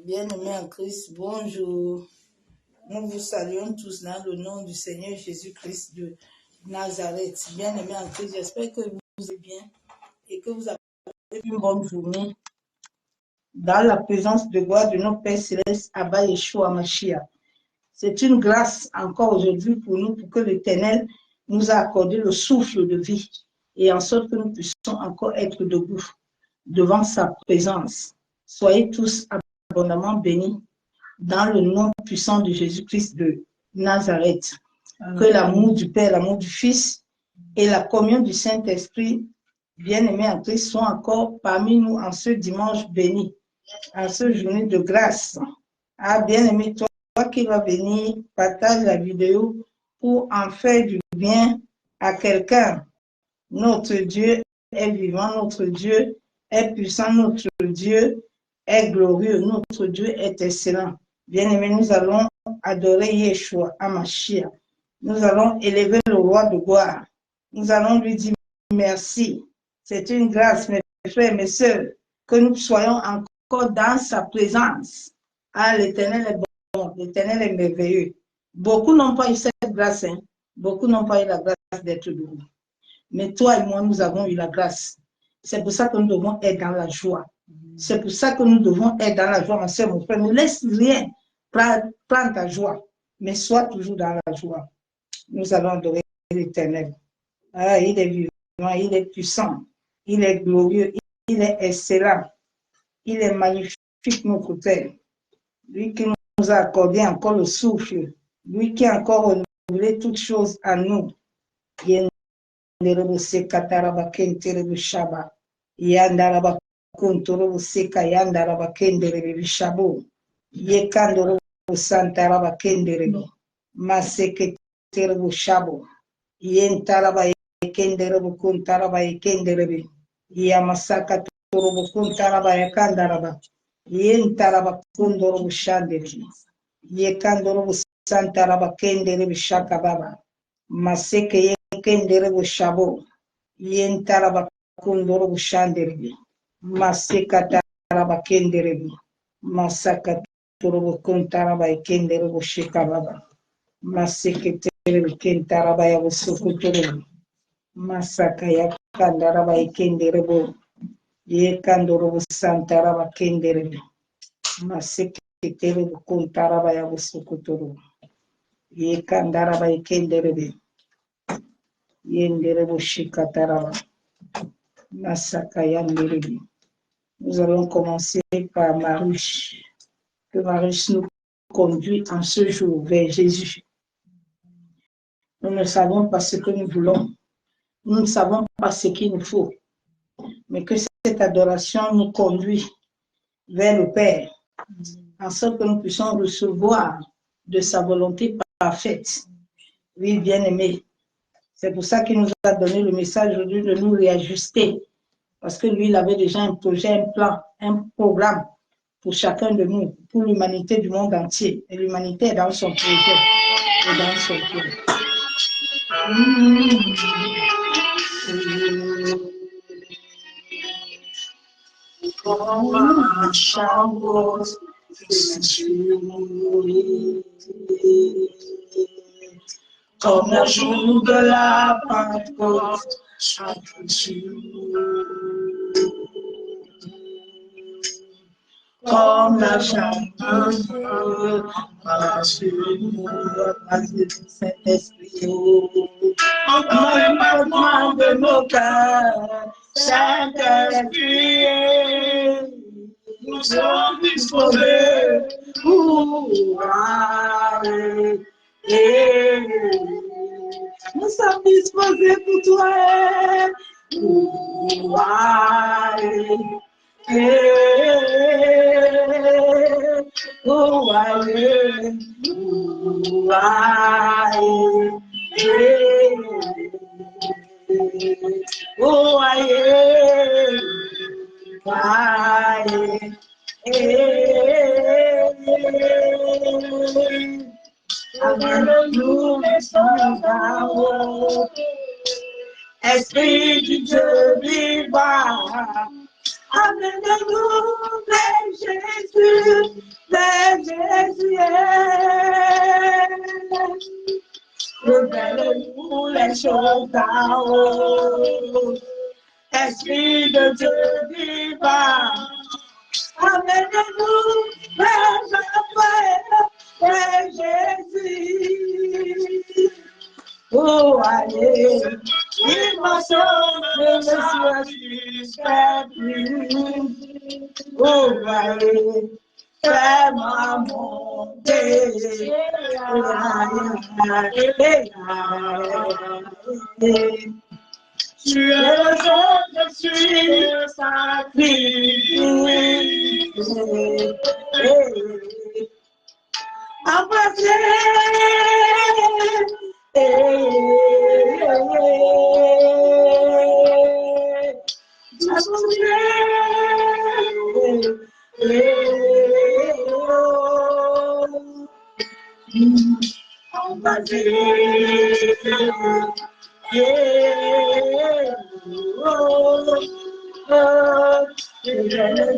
Bien-aimés en Christ, bonjour. Nous vous saluons tous dans le nom du Seigneur Jésus-Christ de Nazareth. Bien-aimés en Christ, j'espère que vous allez bien et que vous avez une bonne journée dans la présence de gloire de notre Père Céleste, Abba Yeshua Mashiach. C'est une grâce encore aujourd'hui pour nous, pour que l'Éternel nous a accordé le souffle de vie et en sorte que nous puissions encore être debout devant sa présence. Soyez tous abondamment bénis dans le nom puissant de Jésus-Christ de Nazareth. Que l'amour du Père, l'amour du Fils et la communion du Saint-Esprit, bien-aimés en Christ, soient encore parmi nous en ce dimanche béni, en ce journée de grâce. Ah, bien-aimé, toi qui vas venir, partage la vidéo pour en faire du bien à quelqu'un. Notre Dieu est vivant, notre Dieu est puissant, notre Dieu est glorieux, notre Dieu est excellent. Bien-aimés, nous allons adorer Yeshua, Hamashiach. Nous allons élever le roi de gloire. Nous allons lui dire merci. C'est une grâce, mes frères, mes sœurs, que nous soyons encore dans sa présence. Ah, l'Éternel est bon, l'Éternel est merveilleux. Beaucoup n'ont pas eu cette grâce, hein? Beaucoup n'ont pas eu la grâce d'être debout. Mais toi et moi, nous avons eu la grâce. C'est pour ça que nous devons être dans la joie. C'est pour ça que nous devons être dans la joie, mon frère, mon frère. Ne laisse rien prendre ta joie, mais sois toujours dans la joie. Nous allons adorer l'Éternel. Ah, il est vivant, il est puissant, il est glorieux, il est excellent, il est magnifique, notre Père. Lui qui nous a accordé encore le souffle, lui qui a encore renouvelé toutes choses à nous. Yandaraba kentere shaba. Yandaraba kuntoro seka yandaraba kendere shabo. Yekandoro santaraba kendere. Maseke tere shabo. Yentaraba kendere kuntaraba kendere. Yamasaka toro kuntaraba yakandaraba. Yentaraba kundoro shandere. Yekandoro santaraba kendere shaka baba. Maseke kendere shabo yen taraba kundoro bushandere maseka taraba kendere masaka torobo kuntaraba kendere bushika baba maseke tere kentaraba ya busukutoro masaka ya kandaraba kendere bo ye kandoro busantaraba kendere maseke tere kuntaraba ya busukutoro ye kandaraba kendere Yendere Boshikataraba, Masaka Yanderebi. Nous allons commencer par Maruche. Que Maruche nous conduit en ce jour vers Jésus. Nous ne savons pas ce que nous voulons. Nous ne savons pas ce qu'il nous faut. Mais que cette adoration nous conduit vers le Père, en sorte que nous puissions recevoir de sa volonté parfaite. Oui, bien-aimé. C'est pour ça qu'il nous a donné le message aujourd'hui de nous réajuster. Parce que lui, il avait déjà un projet, un plan, un programme pour chacun de nous, pour l'humanité du monde entier. Et l'humanité est dans son projet et dans son plan. Comme le jour de la Pentecôte, chaque jour. Comme la chaleur sur nous, grâce du Saint-Esprit. Encouragement de nos cœurs, Saint-Esprit, nous sommes disposés pour aller. Nous sommes disposés pour toi. Pour aller. Oh, allez, oh, allez, oh, allez, avec nous les sans Esprit du Dieu vivant. Amenez-nous vers Jésus, vers Jésus. Révèle-nous les choses d'en haut. Esprit de Dieu divin, amenez-nous vers le Père, vers Jésus. Oh, allez, dimension de Jésus. Oh, allez, fais-moi monter. Tu es le Dieu, je suis le sacrifice.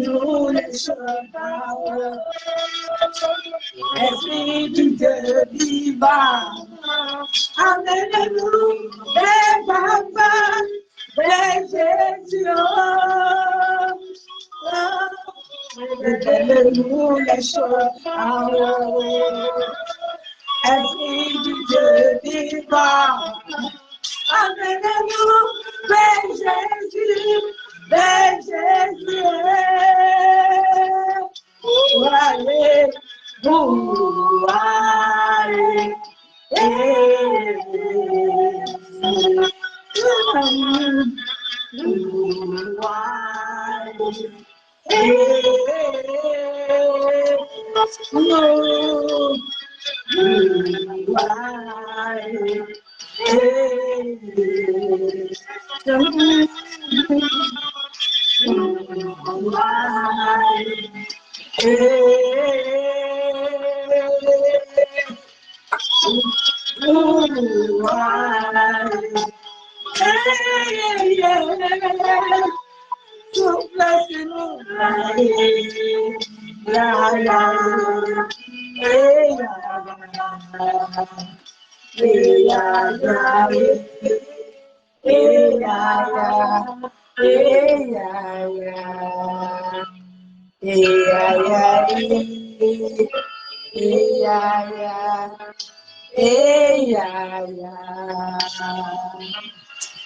Nous les choses, Esprit du Dieu vivant, amenez-nous vers Papa, vers Jésus. Révèle-nous les choses en haut. Esprit du Dieu vivant, amenez-nous vers Jésus, vers Jésus. Allez, vous allez,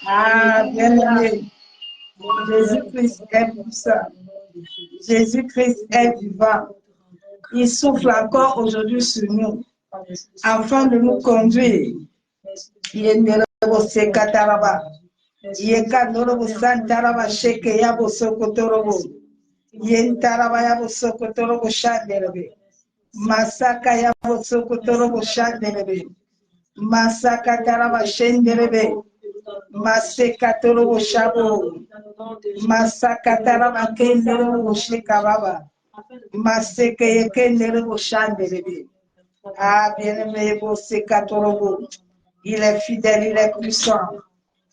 Ah, bien-aimé, Jésus-Christ est puissant. Jésus-Christ est vivant. Il souffle encore aujourd'hui sur nous, afin de nous conduire. Masaka ya bosokotoro shanderebe. Masaka taraba shenderebe. Maseka toro shabo. Masaka taraba kendero shekababa. Maseke yekendero shanderebe. Ah, bien-aimé, Boseka torobo. Il est fidèle, il est puissant.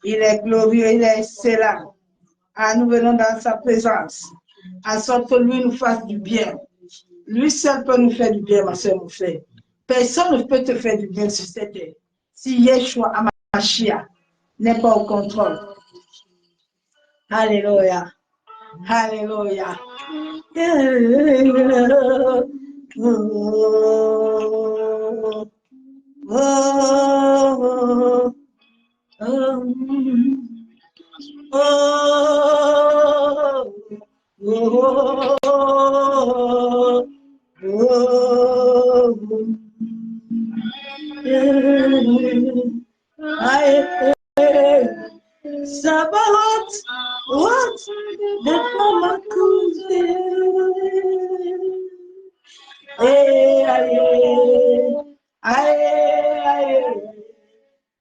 Il est glorieux, il est excellent. Ah, nous venons dans sa présence. En sorte que lui nous fasse du bien. Lui seul peut nous faire du bien, ma soeur, mon frère. Personne ne peut te faire du bien sur cette terre. Si Yeshua Amashia n'est pas au contrôle. Alléluia. Alléluia. Sabaoth, what the mama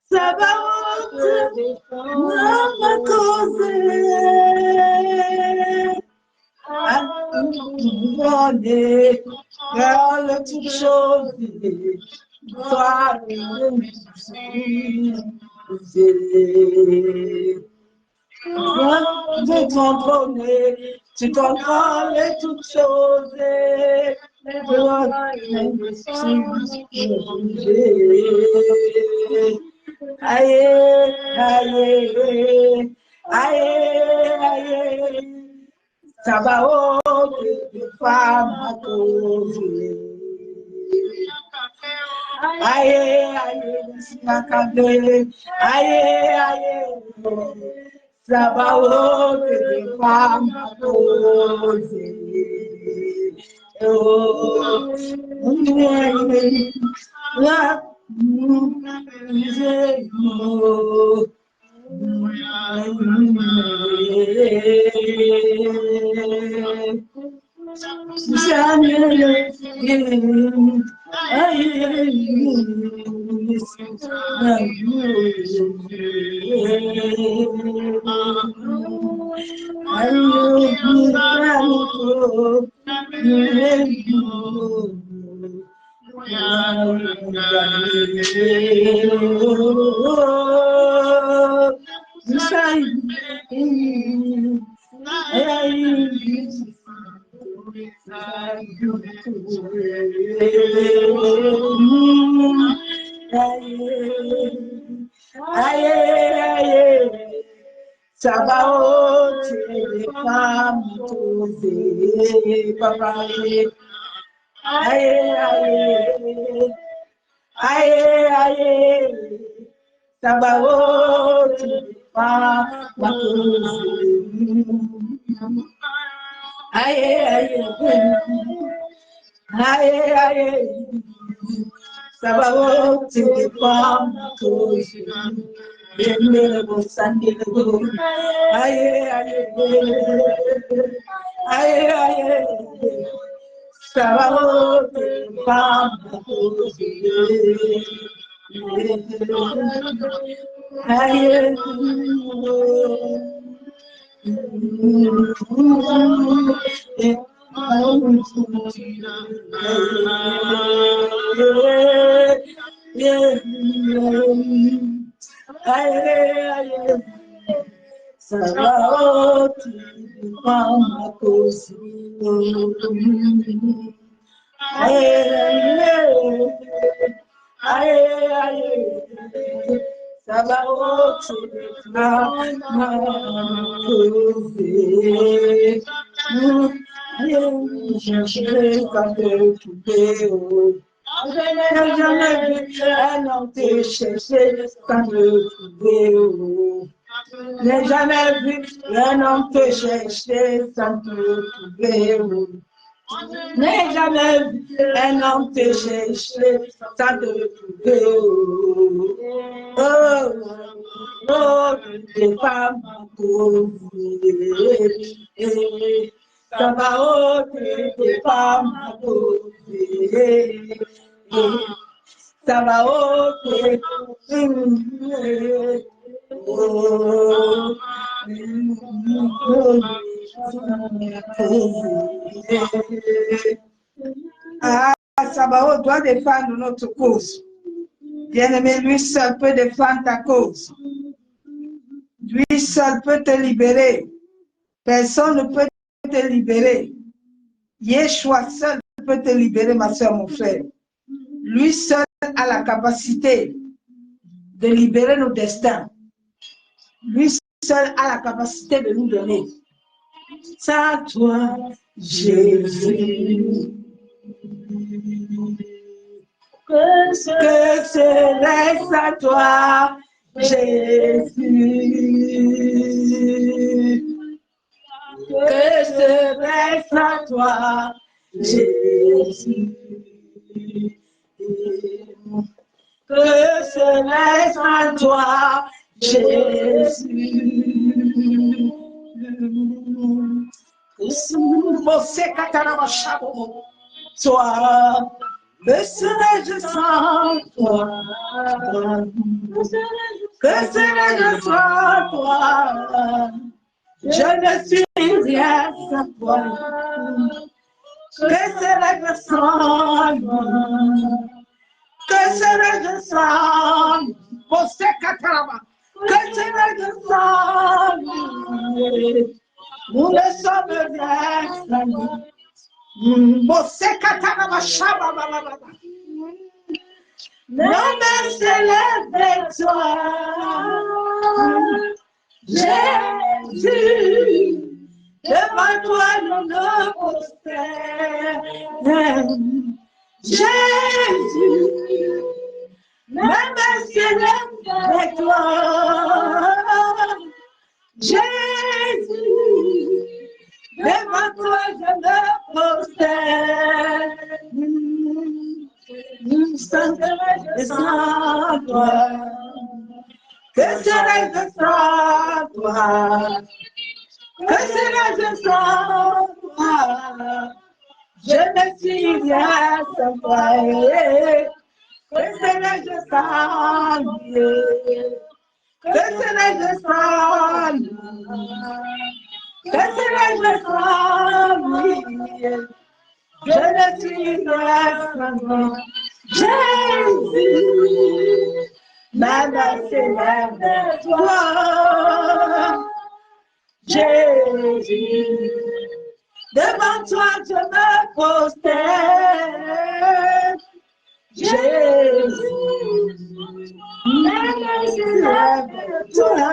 Sabaoth, mama dans toutes choses, toi de ton trône, tu contrôles toutes choses. Aïe, aïe, aïe, Sabaoth, de femme à cause. Aïe, aïe, Sinakade, aïe, aïe, Sabaoth, de femme à cause. Oh, Sabaoth, les femmes posées, papa, aïe, aïe, aïe, aïe, Sabaoth, les femmes posées, aïe, aïe, aïe, aïe, Sabaoth, les femmes posées. Aïe, aïe, aïe, aïe, Sabaoth, femme aïe, aïe, Sabaoth, femme à cause. Aïe, aïe, aïe, Sabaoth, femme à cause. Je quand te trouver. Je n'ai jamais vu un homme te chercher quand te trouver. Je n'ai jamais vu un homme te chercher sans te trouver. Je n'ai jamais vu un homme te chercher sans te trouver. Oh, oh, des femmes posées. Sabaoth, des femmes posées. Sabaoth, ah, Sabaoth doit défendre notre cause. Bien-aimé, lui seul peut défendre ta cause. Lui seul peut te libérer. Personne ne peut te libérer. Yeshua seul peut te libérer, ma soeur, mon frère. Lui seul a la capacité de libérer nos destins. Lui seul a la capacité de nous donner. Sans toi, Jésus. Que serait à toi, Jésus? Que serait à toi, Jésus? Que serait à toi, Jésus? Você catarama chabo, toi, que serais-je sans toi? Que serais-je sans toi? Je ne suis rien sans toi. Que serais-je sans toi? Que serais-je sans você catarama? Que serais-je sans toi? Nous le sommes bien. Nos mains s'élèvent vers toi, Jésus. Devant toi, nous nous prosternons, Jésus. Nos mains s'élèvent vers toi, Jésus. Devant toi, je me prosterne. Nous sommes sans toi. Que serais-je sans toi? Que serais-je sans toi? Je ne suis rien sans toi. Que serais-je sans Dieu? Que serais-je sans nous? Que serais-je sans lui? Je ne suis rien sans toi. Jésus, ma main s'élève vers toi. Jésus, devant toi je me prosterne. Jésus, ma main s'élève vers toi.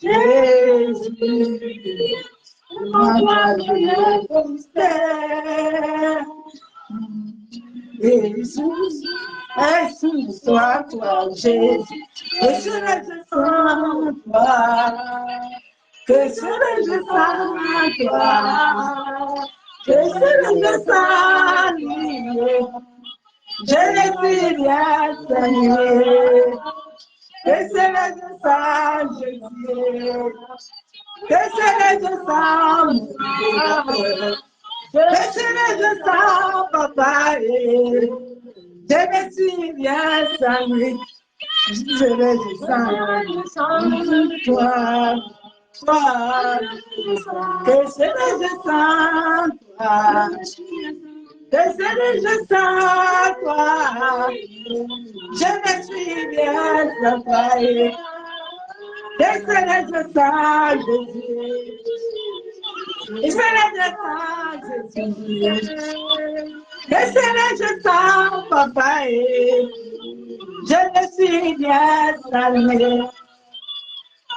Jésus, devant toi je me prosterne. Jésus, ainsi soit toi, Jésus. Que serais-je sans toi? Que serais-je sans toi? Que serais-je sans lui? Je ne suis rien sans lui. Que serais-je sans Jésus? Que serais-je sans moi? Que serais-je sans papa? Je ne suis rien sans lui. Je serais-je sans toi? Toi, que serais-je sans toi? Que serais-je sans toi? Je ne suis rien sans toi. Que serais-je sans Jésus? Que serais-je sans Jésus? Que serais-je sans papa? Je ne suis rien sans lui.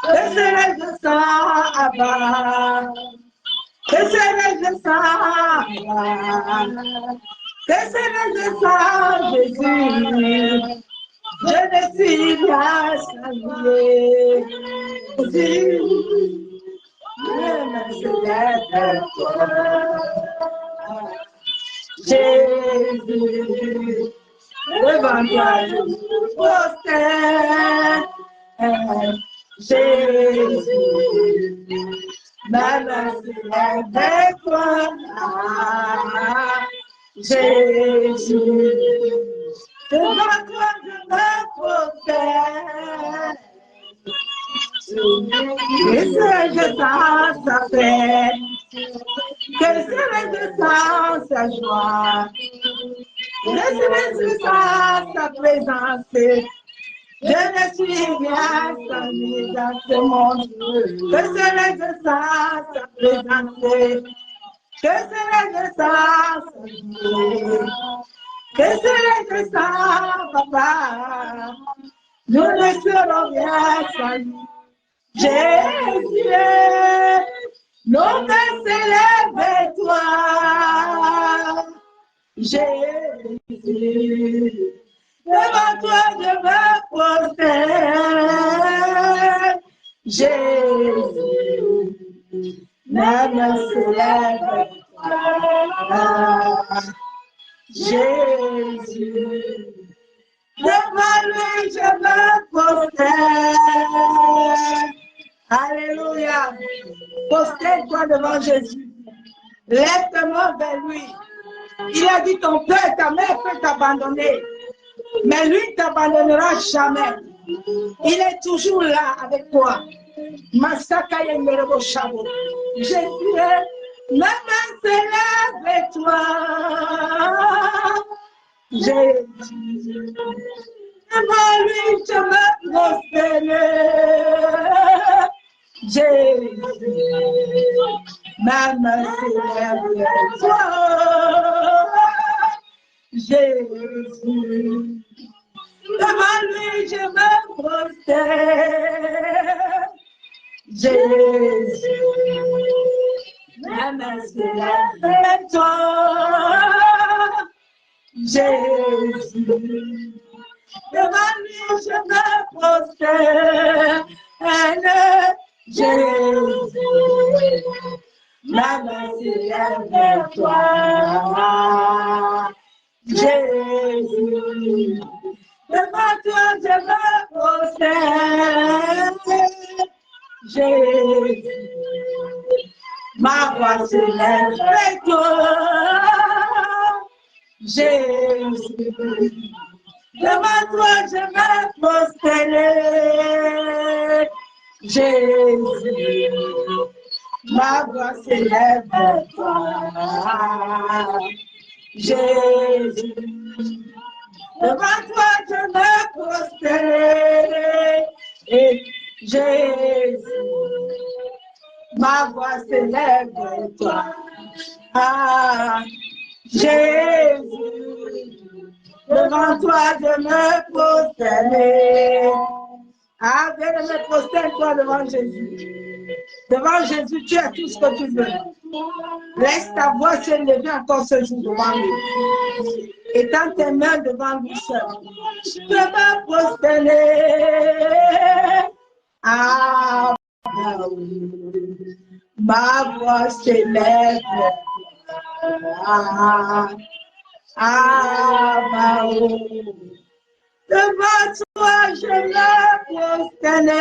Que serais-je sans Abba? Que serais-je sans Abba? Que serais-je sans Jésus? Je ne suis rien sans lui. Jésus, je me soulève vers toi. Jésus, devant toi je me prosterne. Jésus, ma main s'élève vers toi. Jésus, devant toi je me prosterne. Que serais-je sans sa paix? Que serais-je sans sa joie? Que serais-je sans sa présence? Je ne suis rien sans lui dans ce monde. Que serais-je sans sa présence? Que serais-je sans sa vie? Que serais-je sans papa? Nous ne serons rien sans lui. Jésus, nos mains s'élèvent vers toi. Jésus, devant toi je me prosterne. Jésus, ma main s'élève vers toi. Jésus, devant lui je me prosterne. Alléluia. Prosterne-toi devant Jésus. Lève ta main vers lui. Il a dit ton père et ta mère peuvent t'abandonner. Mais lui ne t'abandonnera jamais. Il est toujours là avec toi. Masaka Yengerebo Shabo. Jésus, ma main s'élève vers toi. Jésus, devant lui je me prosterne. Jésus, ma main s'élève vers toi. Jésus, devant lui je me prosterne. Jésus, ma main s'élève vers toi. Jésus, devant lui je me prosterne. Jésus, ma main s'élève vers toi. Jésus, devant toi je me prosterne. Jésus, ma voix s'élève vers toi. Jésus, devant toi je me prosterne. Jésus, ma voix s'élève vers toi. Jésus, devant toi je me prosterne. Jésus, ma voix s'élève vers toi. Jésus, devant toi je me prosterne. Bien-aimé, prosterne-toi devant Jésus. Devant Jésus, tu as tout ce que tu veux. Laisse ta voix s'élever encore ce jour devant lui. Étends tes mains devant lui seul. Je me prosterner. Ma voix s'élève. Devant toi, je me prosterne.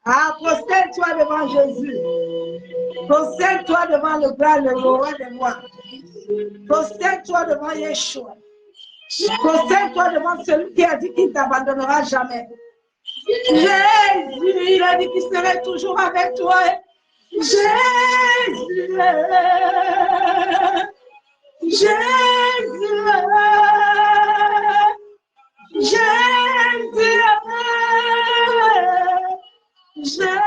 Prosterne-toi devant Jésus. Prosterne-toi devant le grand, le roi des rois. Prosterne-toi devant Yeshua. Prosterne-toi devant celui qui a dit qu'il ne t'abandonnera jamais. Jésus, il a dit qu'il serait toujours avec toi. Jésus, Jésus, Jésus,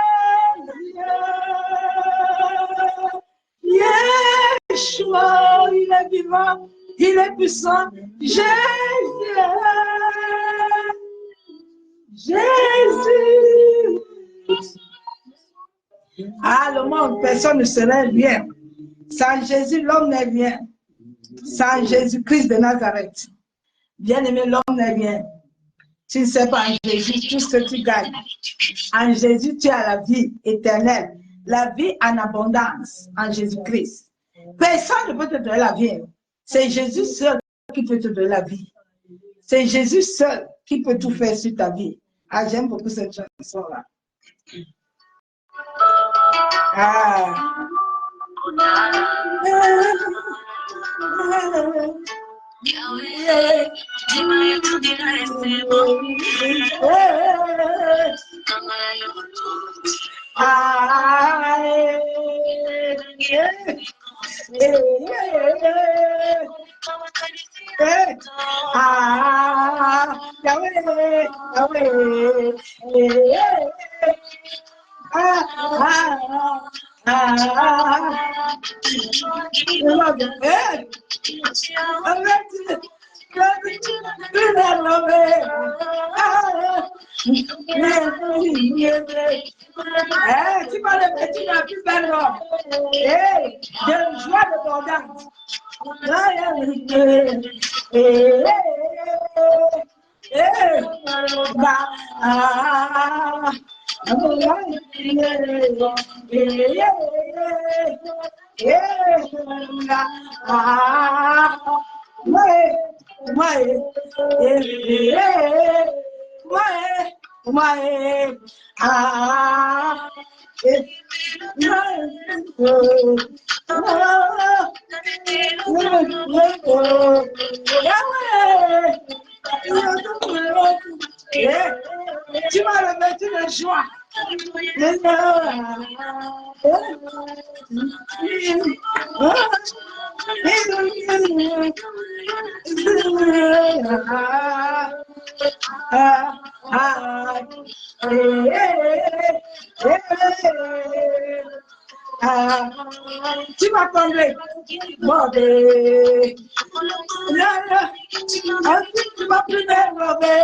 Yeshua, il est vivant, il est puissant. Jésus, Jésus. Le monde, personne ne serait rien. Sans Jésus, l'homme n'est rien. Sans Jésus-Christ de Nazareth. Bien-aimé, l'homme n'est rien. Tu ne sais pas en Jésus tout ce que tu gagnes. En Jésus, tu as la vie éternelle. La vie en abondance en Jésus-Christ. Personne ne peut te donner la vie. C'est Jésus seul qui peut te donner la vie. C'est Jésus seul qui peut tout faire sur ta vie. J'aime beaucoup cette chanson-là. Tu vas le mettre dans la plus belle robe. De joie de bondance. Tu vas le mettre de joie. Tu vas tomber. Tu vas plus développer.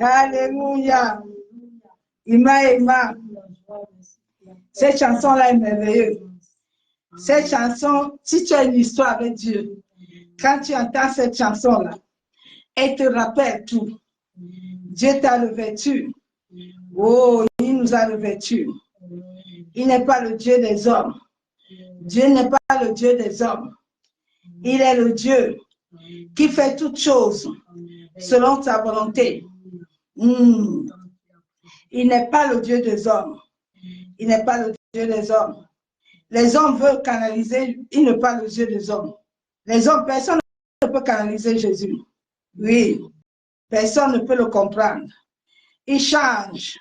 Alléluia. Ima. Cette chanson-là est merveilleuse. Cette chanson, si tu as une histoire avec Dieu, quand tu entends cette chanson-là, elle te rappelle tout. Dieu t'a revêtu. Oh, il nous a revêtus. Il n'est pas le Dieu des hommes. Dieu n'est pas le Dieu des hommes. Il est le Dieu qui fait toutes choses selon sa volonté. Il n'est pas le Dieu des hommes. Il n'est pas le Dieu des hommes. Les hommes veulent canaliser, il n'est pas le Dieu des hommes. Les hommes, personne ne peut canaliser Jésus. Oui, personne ne peut le comprendre. Il change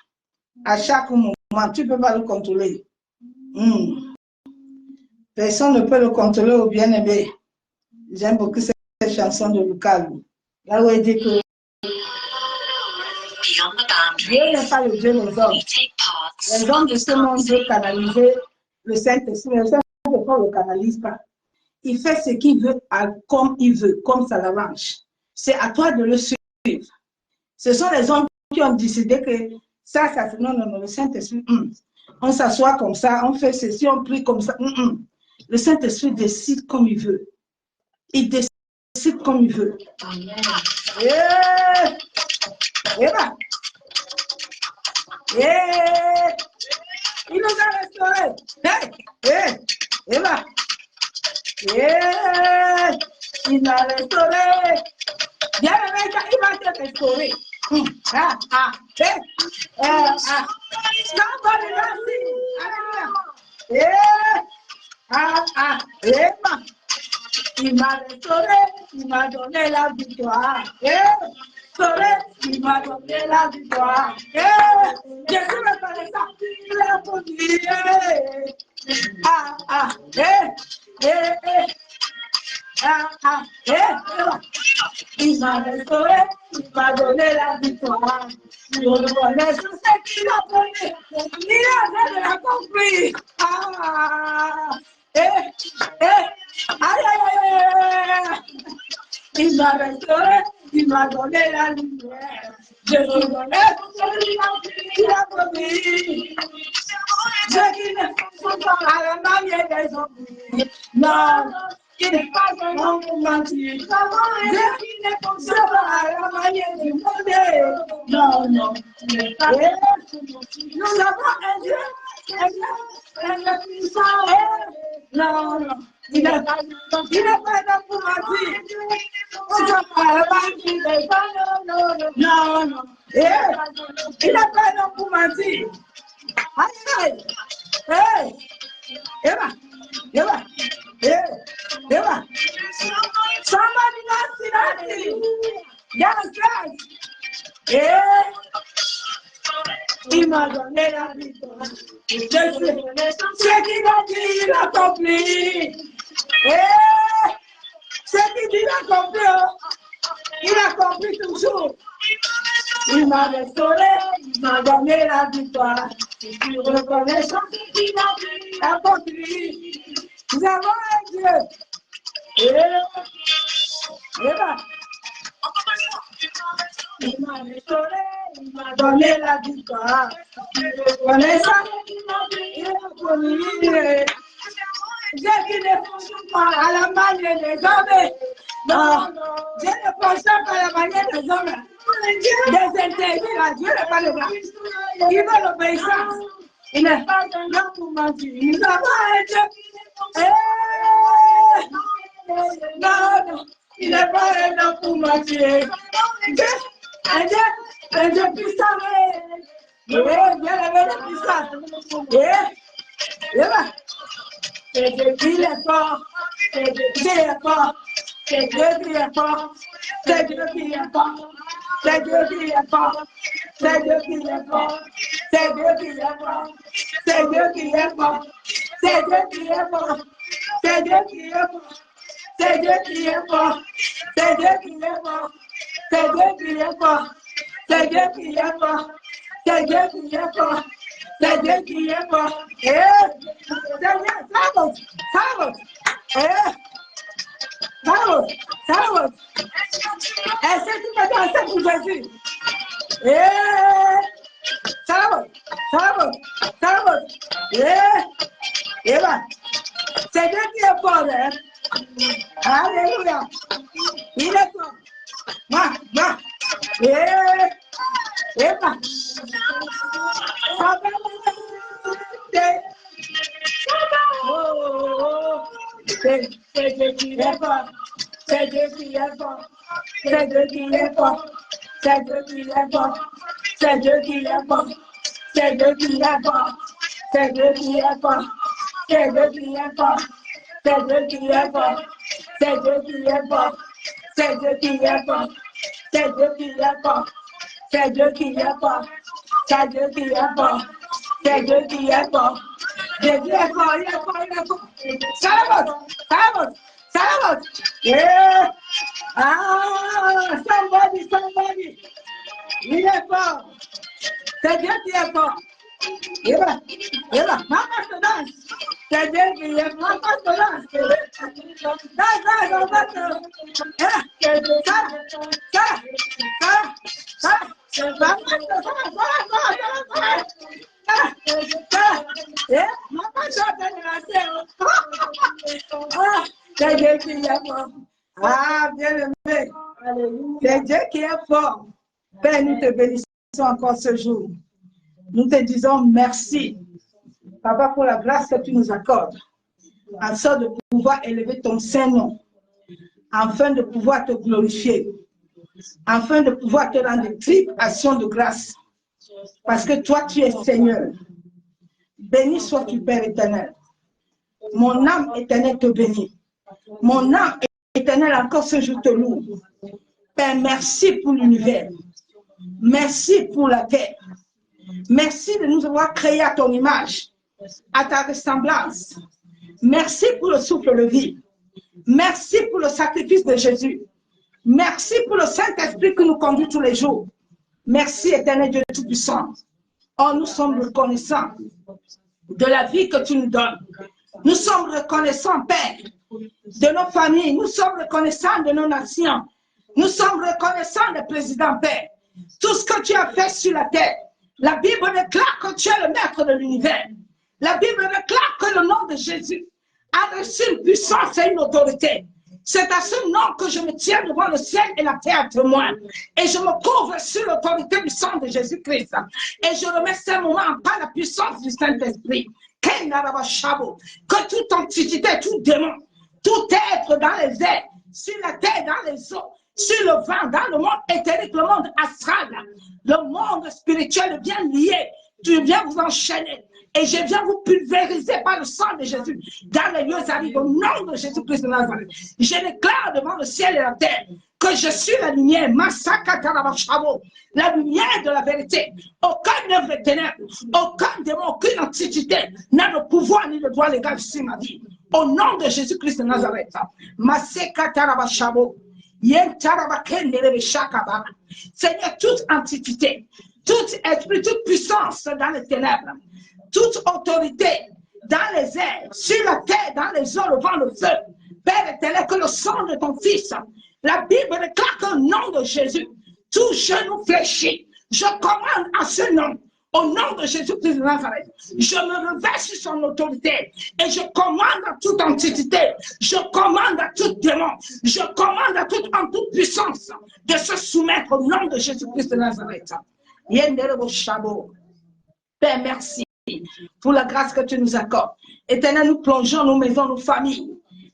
à chaque moment. Tu ne peux pas le contrôler. Personne ne peut le contrôler au bien-aimé. J'aime beaucoup cette chanson de Lucas. Là où il dit que Dieu n'est pas le Dieu des hommes. Les hommes de ce monde veulent canaliser le Saint-Esprit. Le Saint-Esprit ne le canalise pas. Il fait ce qu'il veut, comme il veut, comme ça l'arrange. C'est à toi de le suivre. Ce sont les hommes qui ont décidé que ça, non, le Saint-Esprit, on s'assoit comme ça, on fait ceci, on prie comme ça. Le Saint-Esprit décide comme il veut. Il décide comme il veut. Yeah. Yeah. Yeah. Il nous a restaurés. Hey. Hey. Yeah. Yeah. Il m'a restauré. Bien, il va te restaurer. Il m'a restauré, il m'a donné la victoire. Il m'a donné la victoire. Jésus me parlait ça, il a produit. Il m'a restauré, il m'a donné la victoire. Je reconnais tout ce qu'il a donné. Il a déjà compris. Il m'a restauré, il m'a donné la lumière. Je reconnais tout ce qu'il a promis. Je qui ne faut pas à la manière des hommes. Non. Il n'est pas un homme pour mentir. Dieu qui ne fonctionne pas à la manière du monde. Non. Nous avons un Dieu puissant. Non. Il n'est pas un homme pour mentir. Non. Il n'est pas un homme pour mentir. Hey. Eva. Somebody knows. Yes. Il m'a donné la victoire. Ce qu'il a dit, il accomplit. Ce qu'il dit, il accomplit. Il accomplit toujours. Il m'a restauré, il m'a donné la victoire. Je suis reconnaissant qu'il a accompli. Nous avons un Dieu. Il m'a restauré, il m'a donné la victoire. Je suis reconnaissant qu'il a accompli. Je ne fonctionne pas à la manière des hommes. Non, je ne fonctionne pas à la manière des hommes. Des interdits, là, Dieu n'est pas le bras. Il veut l'obéissance. Il n'est pas un homme pour mentir. Nous avons un Dieu. Non, il n'est pas un homme pour mentir. Un Dieu puissant. Bien le puissant. C'est Dieu qui est fort. C'est Dieu qui est fort. C'est Dieu qui est fort. C'est Dieu qui est fort. C'est Dieu qui est fort. C'est Dieu qui est fort. C'est Dieu qui est fort. C'est Dieu qui est fort. C'est Dieu qui est fort. C'est Dieu qui est fort. C'est Dieu qui est fort. C'est Dieu qui est fort. C'est Dieu qui est fort. C'est Dieu qui est fort. C'est Dieu qui est fort. C'est Dieu qui est fort. Salve. Est-ce que tu peux danser pour Jésus? Salve. C'est Dieu qui est fort. Alléluia. Il est fort. C'est Dieu qui est fort. C'est Dieu qui est fort. C'est Dieu qui est fort. C'est Dieu qui est fort. C'est Dieu qui est fort. C'est Dieu qui est fort. C'est Dieu qui est fort. C'est Dieu qui est fort. C'est Dieu qui est fort. C'est Dieu qui est fort. C'est Dieu qui est fort. C'est Dieu qui est fort. C'est Dieu qui est fort. C'est Dieu qui est fort. C'est Dieu qui est fort. Jésus est fort, il est fort, il est fort. Salve. Yeah. Somebody. Il est fort. C'est Dieu qui est fort. Maman se danse. C'est Dieu qui est fort. Maman se danse. C'est Dieu qui est fort. Ah, bien aimé. C'est Dieu qui est fort. Père, nous te bénissons encore ce jour. Nous te disons merci, Papa, pour la grâce que tu nous accordes, afin de pouvoir élever ton Saint-Nom, afin de pouvoir te glorifier, afin de pouvoir te rendre triple action de grâce, parce que toi, tu es Seigneur. Béni sois-tu, Père éternel. Mon âme éternelle te bénit. Mon âme éternelle encore ce jour te loue. Père, merci pour l'univers. Merci pour la terre. Merci de nous avoir créés à ton image, à ta ressemblance. Merci pour le souffle de vie. Merci pour le sacrifice de Jésus. Merci pour le Saint-Esprit qui nous conduit tous les jours. Merci, éternel Dieu Tout-Puissant. Oh, nous sommes reconnaissants de la vie que tu nous donnes. Nous sommes reconnaissants, Père, de nos familles. Nous sommes reconnaissants de nos nations. Nous sommes reconnaissants des présidents, Père. Tout ce que tu as fait sur la terre. La Bible déclare que tu es le maître de l'univers. La Bible déclare que le nom de Jésus a reçu une puissance et une autorité. C'est à ce nom que je me tiens devant le ciel et la terre témoin. Et je me couvre sur l'autorité du sang de Jésus-Christ. Et je remets ce moment par la puissance du Saint-Esprit. Que toute entité, tout démon, tout être dans les airs, sur la terre, dans les eaux, sur le vent, dans le monde éthérique, le monde astral, le monde spirituel vient lié. Tu viens vous enchaîner. Et je viens vous pulvériser par le sang de Jésus dans les lieux arides au nom de Jésus-Christ de Nazareth. Je déclare devant le ciel et la terre que je suis la lumière, la lumière de la vérité. Aucun œuvre de ténèbres, aucun démon, aucune entité n'a le pouvoir ni le droit légal sur ma vie. Au nom de Jésus-Christ de Nazareth, Seigneur, toute entité, toute esprit, toute puissance dans les ténèbres, toute autorité dans les airs, sur la terre, dans les eaux, le vent, le feu, Père éternel, que le sang de ton Fils, la Bible déclare qu'au nom de Jésus, tout genou fléchit. Je commande à ce nom, au nom de Jésus-Christ de Nazareth, je me réveille sur son autorité et je commande à toute entité, je commande à tout démon, je commande à toute puissance de se soumettre au nom de Jésus-Christ de Nazareth. Père, merci pour la grâce que tu nous accordes. Éternel, nous plongeons nos maisons, nos familles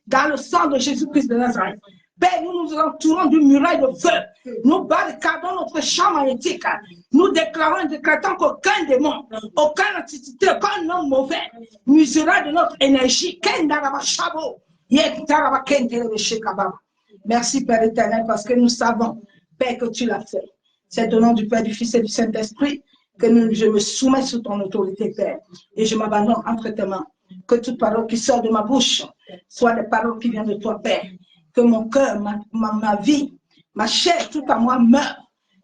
dans le sang de Jésus-Christ de Nazareth. Père, nous nous entourons d'une muraille de feu. Nous barricadons notre champ magnétique. Nous déclarons et décrétons qu'aucun démon, aucun entité, aucun homme mauvais n'usera de notre énergie. Merci, Père éternel, parce que nous savons, Père, que tu l'as fait. C'est au nom du Père, du Fils et du Saint-Esprit que je me soumets sous ton autorité, Père, et je m'abandonne entre tes mains. Que toute parole qui sort de ma bouche soit des paroles qui viennent de toi, Père. Que mon cœur, ma vie, ma chair, tout à moi meure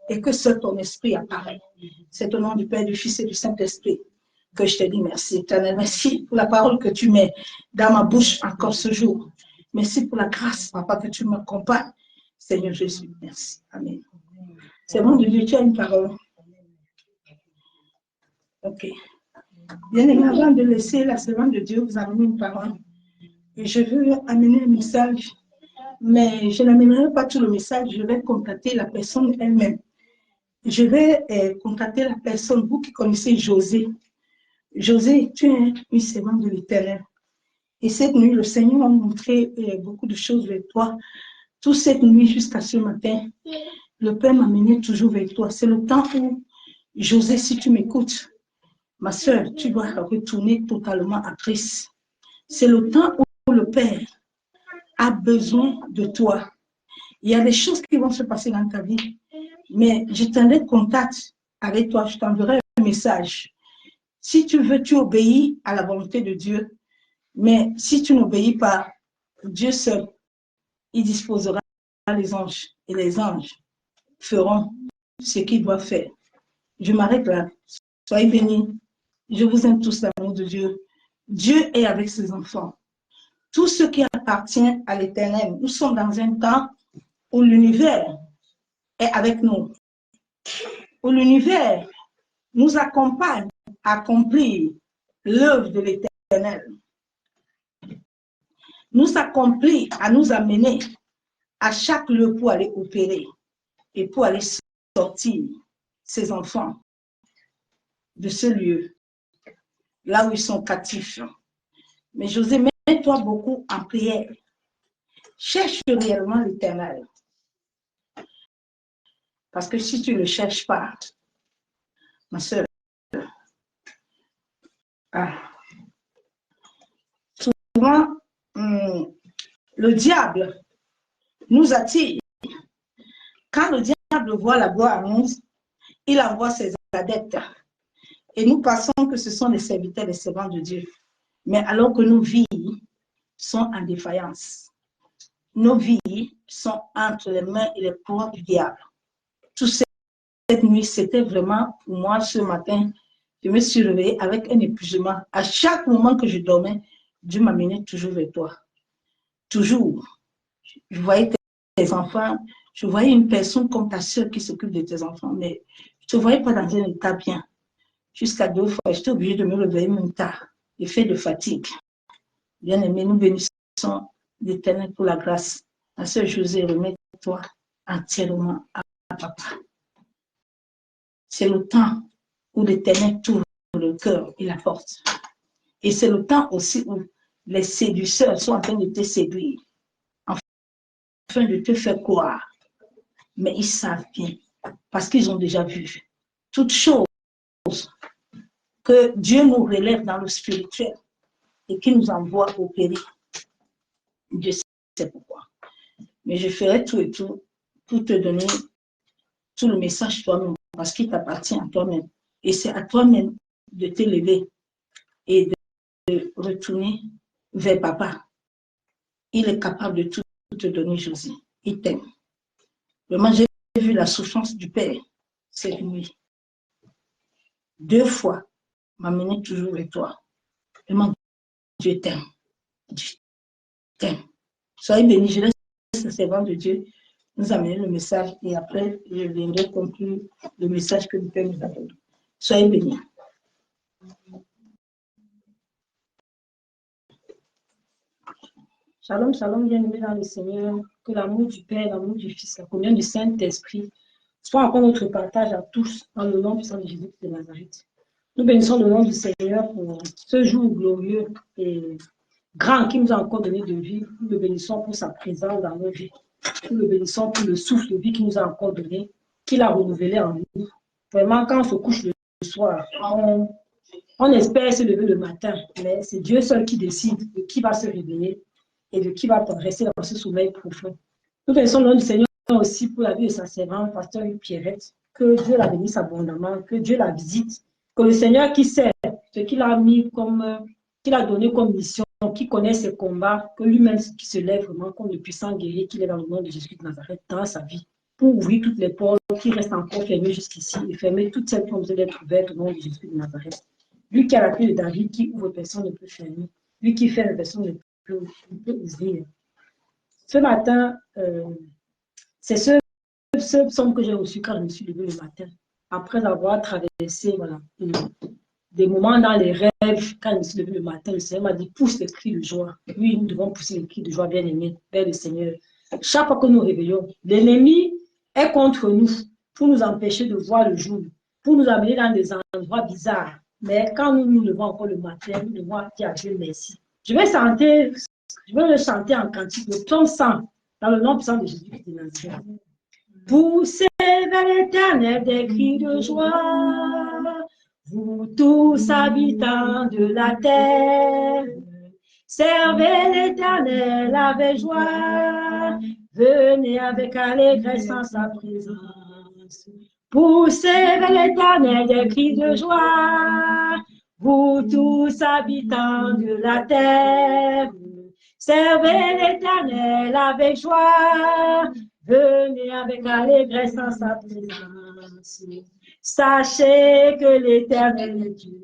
et que seul ton esprit apparaît. C'est au nom du Père, du Fils et du Saint-Esprit que je te dis merci, éternel. Merci pour la parole que tu mets dans ma bouche encore ce jour. Merci pour la grâce, Papa, que tu m'accompagnes. Seigneur Jésus, merci. Amen. C'est bon de Dieu, tu as une parole. Ok. Bien aimé, avant de laisser la servante de Dieu vous amener une parole, et je veux amener un message, mais je n'amènerai pas tout le message, je vais contacter la personne elle-même. Je vais contacter la personne, vous qui connaissez José. José, tu es une servante de l'Éternel. Et cette nuit, le Seigneur m'a montré beaucoup de choses vers toi. Toute cette nuit jusqu'à ce matin, le Père m'a mené toujours vers toi. C'est le temps où, José, si tu m'écoutes, ma soeur, tu dois retourner totalement à Christ. C'est le temps où le Père a besoin de toi. Il y a des choses qui vont se passer dans ta vie, mais je tiendrai contact avec toi, je t'enverrai un message. Si tu veux, tu obéis à la volonté de Dieu, mais si tu n'obéis pas, Dieu seul, il disposera les anges, et les anges feront ce qu'ils doivent faire. Je m'arrête là. Soyez bénis. Je vous aime tous, l'amour de Dieu. Dieu est avec ses enfants. Tout ce qui appartient à l'Éternel. Nous sommes dans un temps où l'univers est avec nous. Où l'univers nous accompagne à accomplir l'œuvre de l'Éternel. Nous accomplit à nous amener à chaque lieu pour aller opérer et pour aller sortir ses enfants de ce lieu, là où ils sont captifs. Mais José, mets-toi beaucoup en prière. Cherche réellement l'Éternel. Parce que si tu ne le cherches pas, ma soeur, souvent, le diable nous attire. Quand le diable voit la gloire en nous, il envoie ses adeptes. Et nous pensons que ce sont les serviteurs, les servants de Dieu. Mais alors que nos vies sont en défaillance. Nos vies sont entre les mains et les pouvoirs du diable. Toute cette nuit, c'était vraiment, pour moi, ce matin, je me suis réveillée avec un épuisement. À chaque moment que je dormais, Dieu m'amenait toujours vers toi. Toujours. Je voyais tes enfants, je voyais une personne comme ta soeur qui s'occupe de tes enfants, mais je ne te voyais pas dans un état bien. Jusqu'à 2 fois, j'étais obligée de me réveiller même tard. Effet de fatigue. Bien aimé, nous bénissons l'Éternel pour la grâce. Ma soeur José, remets-toi entièrement à papa. C'est le temps où l'Éternel tourne le cœur et la porte. Et c'est le temps aussi où les séducteurs sont en train de te séduire, afin de te faire croire. Mais ils savent bien, parce qu'ils ont déjà vu toutes choses que Dieu nous relève dans le spirituel et qui nous envoie opérer. Dieu sait pourquoi. Mais je ferai tout et tout pour te donner tout le message toi-même, parce qu'il t'appartient à toi-même. Et c'est à toi-même de t'élever et de retourner vers papa. Il est capable de tout te donner, Josie. Il t'aime. Vraiment, j'ai vu la souffrance du Père cette nuit. 2 fois, m'amener toujours avec toi. Vraiment, Dieu t'aime. Dieu t'aime. Soyez bénis. Je laisse le servant de Dieu nous amener le message et après, je viendrai conclure le message que le Père nous a donné. Soyez bénis. Shalom, shalom, bien-aimés dans le Seigneur. Que l'amour du Père, l'amour du Fils, la communion du Saint-Esprit soit encore notre partage à tous dans le nom puissant de Jésus de Nazareth. Nous bénissons le nom du Seigneur pour ce jour glorieux et grand qui nous a encore donné de vivre. Nous le bénissons pour sa présence dans nos vies. Nous le bénissons pour le souffle de vie qu'il nous a encore donné, qu'il a renouvelé en nous. Vraiment, quand on se couche le soir, on espère se lever le matin, mais c'est Dieu seul qui décide de qui va se réveiller et de qui va rester dans ce sommeil profond. Nous bénissons le nom du Seigneur aussi pour la vie de sa servante, pasteur Pierrette. Que Dieu la bénisse abondamment, que Dieu la visite, que le Seigneur qui sait ce qu'il a mis comme, qu'il a donné comme mission, qui connaît ses combats, que lui-même qui se lève vraiment comme le puissant guerrier qu'il est dans le nom de Jésus de Nazareth dans sa vie, pour ouvrir toutes les portes qui restent encore fermées jusqu'ici et fermer toutes celles qui ont besoin d'être ouvertes au nom de Jésus de Nazareth. Lui qui a la clé de David, qui ouvre, personne ne peut fermer. Lui qui fait, personne ne peut ouvrir. Ce matin, c'est ce psaume que j'ai reçu quand je me suis levée le matin, après avoir traversé des moments dans les rêves. Quand je me suis levée le matin, le Seigneur m'a dit, pousse les cris de joie. Oui, nous devons pousser les cris de joie, bien-aimés, vers le Seigneur. Chaque fois que nous réveillons, l'ennemi est contre nous pour nous empêcher de voir le jour, pour nous amener dans des endroits bizarres. Mais quand nous nous levons encore le matin, nous devons dire à Dieu merci. Je vais le chanter en cantique, le psaume 100, dans le nom puissant de Jésus de Nazareth. Poussez vers l'Éternel des cris de joie, vous tous habitants de la terre. Servez l'Éternel avec joie, venez avec allégresse en sa présence. Poussez vers l'Éternel des cris de joie, vous tous habitants de la terre. Servez l'Éternel avec joie, venez avec allégresse en sa présence. Sachez que l'Éternel est Dieu.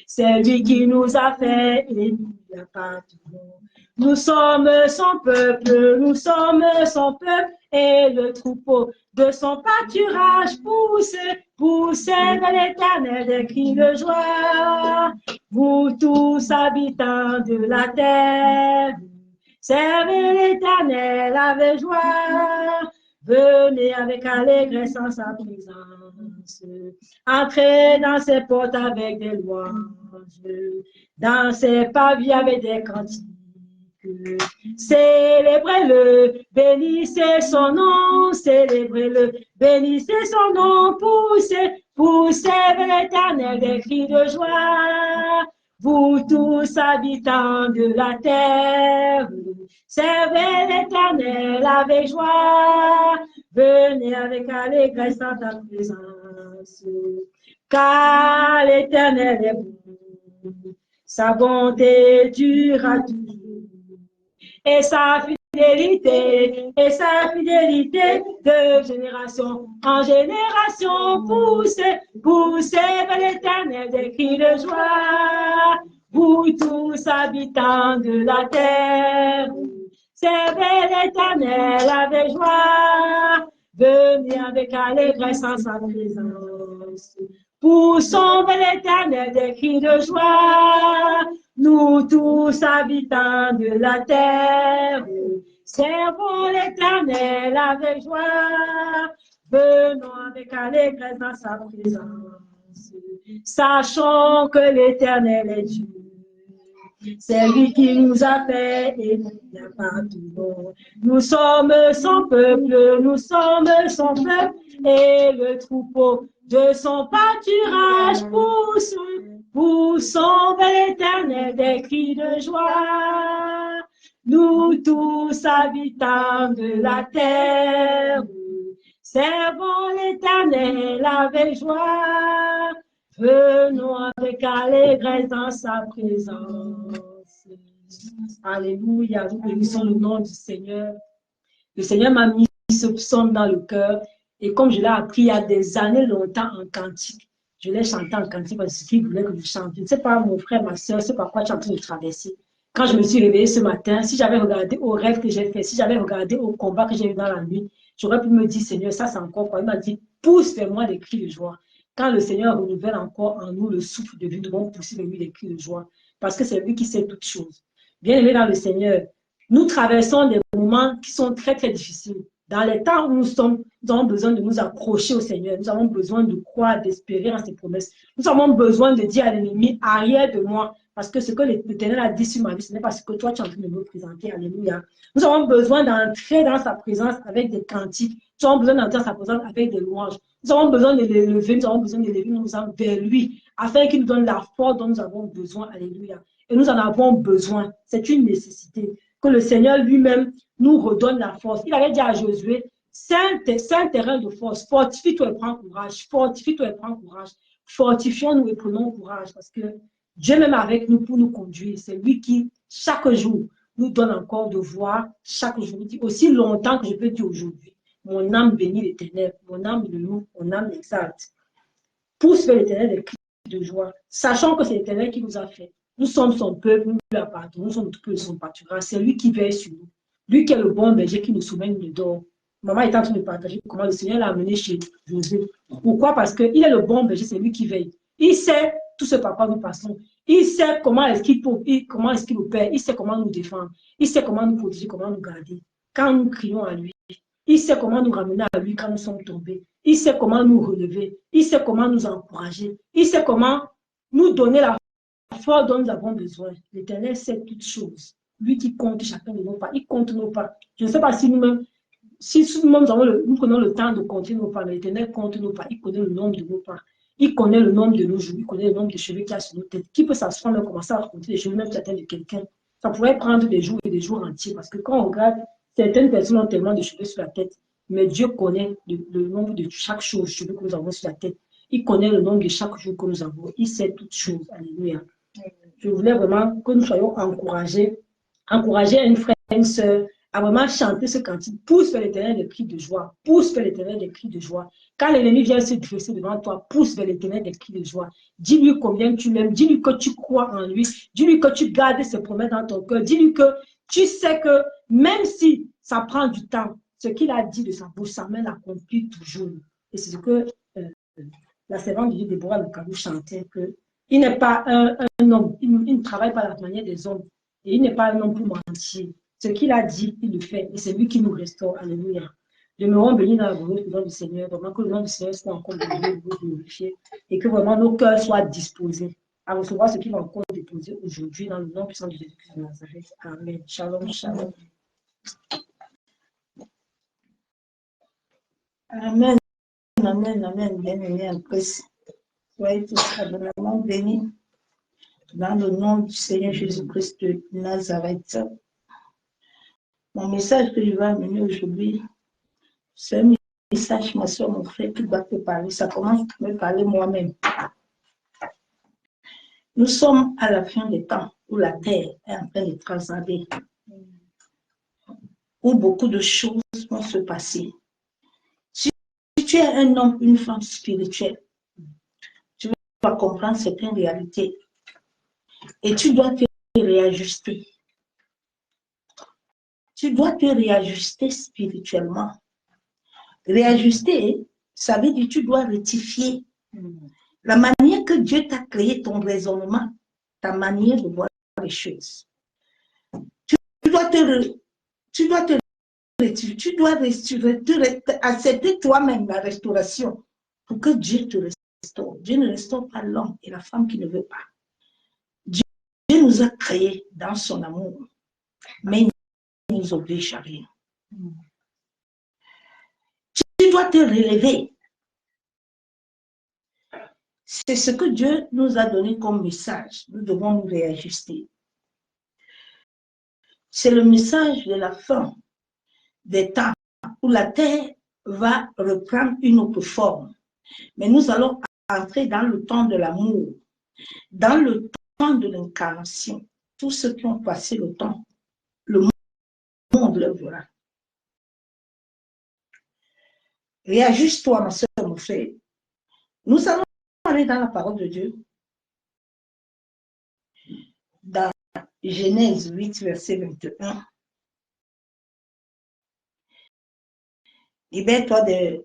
C'est lui qui nous a fait et nous appartenons. Nous sommes son peuple, et le troupeau de son pâturage. Poussez vers l'Éternel des cris de joie, vous tous habitants de la terre. Servez l'Éternel avec joie, venez avec allégresse en sa présence. Entrez dans ses portes avec des louanges, dans ses pavillons avec des cantiques. Célébrez-le, bénissez son nom, célébrez-le, bénissez son nom, poussez vers l'Éternel des cris de joie, vous tous habitants de la terre. Servez l'Éternel avec joie, venez avec allégresse dans ta présence, car l'Éternel est bon, sa bonté durera toujours. Et sa fidélité de génération en génération. Poussez vers l'Éternel des cris de joie, vous tous habitants de la terre. Servez l'Éternel avec joie, venez avec allégresse en sa présence. Poussons vers l'Éternel des cris de joie, nous tous habitants de la terre. Servons l'Éternel avec joie, venons avec allégresse dans sa présence. Sachons que l'Éternel est Dieu. C'est lui qui nous a fait et nous appartenons. Nous sommes son peuple, et le troupeau de son pâturage. Poussons vers l'Éternel des cris de joie, nous tous habitants de la terre, servons l'Éternel avec joie, venons avec allégresse dans sa présence. Alléluia, nous bénissons le nom du Seigneur. Le Seigneur m'a mis ce psaume dans le cœur et comme je l'ai appris il y a des années longtemps en cantique, je l'ai chanté en cantique parce qu'il voulait que je chante. Je ne sais pas, mon frère, ma soeur, c'est par quoi tu es en train de traverser. Quand je me suis réveillée ce matin, si j'avais regardé au rêve que j'ai fait, si j'avais regardé au combat que j'ai eu dans la nuit, j'aurais pu me dire, Seigneur, ça c'est encore quoi. Il m'a dit, pousse vers moi des cris de joie. Quand le Seigneur renouvelle encore en nous le souffle de vie, nous devons pousser vers lui des cris de joie parce que c'est lui qui sait toutes choses. Bien aimé dans le Seigneur, nous traversons des moments qui sont très, très difficiles. Dans les temps où nous sommes, nous avons besoin de nous accrocher au Seigneur. Nous avons besoin de croire, d'espérer en ses promesses. Nous avons besoin de dire à l'ennemi, arrière de moi. Parce que ce que l'Éternel a dit sur ma vie, ce n'est pas ce que toi tu es en train de me présenter. Alléluia. Nous avons besoin d'entrer dans sa présence avec des cantiques. Nous avons besoin d'entrer dans sa présence avec des louanges. Nous avons besoin de l'élever, nous avons besoin d'élever nos âmes vers lui, afin qu'il nous donne la force dont nous avons besoin. Alléluia. Et nous en avons besoin. C'est une nécessité. Que le Seigneur lui-même nous redonne la force. Il avait dit à Josué, c'est un terrain de force. Fortifie-toi et prends courage. Fortifie-toi et prends courage. Fortifions-nous et prenons courage parce que Dieu même avec nous pour nous conduire. C'est lui qui, chaque jour, nous donne encore de voir. Chaque jour, il dit aussi longtemps que je peux dire aujourd'hui. Mon âme bénit l'Éternel. Mon âme le loue. Mon âme l'exalte. Pousse vers l'Éternel des cris de joie. Sachant que c'est l'Éternel qui nous a fait. Nous sommes son peuple, nous lui appartenons, nous sommes tout peu de son pâturage. C'est lui qui veille sur nous. Lui qui est le bon berger qui nous soumène de dehors. Maman est en train de partager comment le Seigneur l'a amené chez José. Pourquoi? Parce qu'il est le bon berger, c'est lui qui veille. Il sait tout ce par quoi nous passons. Il sait comment est-ce qu'il opère. Il sait comment nous défendre. Il sait comment nous protéger, comment nous garder. Quand nous crions à lui, il sait comment nous ramener à lui quand nous sommes tombés. Il sait comment nous relever. Il sait comment nous encourager. Il sait comment nous donner la force dont nous avons besoin. L'Éternel sait toutes choses. Lui qui compte chacun de nos pas. Il compte nos pas. Je ne sais pas si nous-mêmes, nous prenons le temps de compter nos pas. L'Éternel compte nos pas. Il connaît le nombre de nos pas. Il connaît le nombre de nos jours. Il connaît le nombre de cheveux qu'il y a sur nos têtes. Qui peut s'asseoir et commencer à compter les cheveux, même certains de quelqu'un? Ça pourrait prendre des jours et des jours entiers. Parce que quand on regarde, certaines personnes ont tellement de cheveux sur la tête. Mais Dieu connaît le nombre de chaque chose, de cheveux que nous avons sur la tête. Il connaît le nombre de chaque jour que nous avons. Il sait toutes choses. Alléluia. Je voulais vraiment que nous soyons encouragés, encourager une frère, une soeur à vraiment chanter ce cantique. Pousse vers l'Éternel des cris de joie. Pousse vers l'Éternel des cris de joie. Quand l'ennemi vient se dresser devant toi, pousse vers l'Éternel des cris de joie. Dis-lui combien tu l'aimes. Dis-lui que tu crois en lui. Dis-lui que tu gardes ses promesses dans ton cœur. Dis-lui que tu sais que même si ça prend du temps, ce qu'il a dit de sa bouche, sa main l'accomplit toujours. Et c'est ce que la servante de Dieu, Déborah Lucabou, chantait que il n'est pas un homme, il ne travaille pas à la manière des hommes. Et il n'est pas un homme pour mentir. Ce qu'il a dit, il le fait. Et c'est lui qui nous restaure. Alléluia. Demeurons bénis dans la volonté du nom du Seigneur. Vraiment que le nom du Seigneur soit encore glorifié. Et que vraiment nos cœurs soient disposés à recevoir ce qu'il va encore déposer aujourd'hui dans le nom puissant de Jésus-Christ de Nazareth. Amen. Shalom, shalom. Amen, amen, amen. Bien-aimé en Christ. Soyez tous abondamment bénis dans le nom du Seigneur Jésus-Christ de Nazareth. Mon message que je vais amener aujourd'hui, c'est un message, ma soeur, mon frère, qui doit te parler. Ça commence par me parler moi-même. Nous sommes à la fin des temps où la terre est en train de transcender, où beaucoup de choses vont se passer. Si tu es un homme, une femme spirituelle, tu vas comprendre certaines réalités et tu dois te réajuster. Tu dois te réajuster spirituellement. Réajuster, ça veut dire que tu dois rectifier la manière que Dieu t'a créé, ton raisonnement, ta manière de voir les choses. Tu dois accepter toi-même la restauration pour que Dieu te restaure. Dieu ne restaure pas l'homme et la femme qui ne veut pas. Dieu nous a créés dans son amour, mais il ne nous oblige à rien. Tu dois te relever. C'est ce que Dieu nous a donné comme message. Nous devons nous réajuster. C'est le message de la fin des temps où la terre va reprendre une autre forme. Mais nous allons entrer dans le temps de l'amour, dans le temps de l'incarnation. Tous ceux qui ont passé le temps, le monde le verra. Réajuste-toi, ma soeur, mon frère. Nous allons aller dans la parole de Dieu. Dans Genèse 8, verset 21. Libère-toi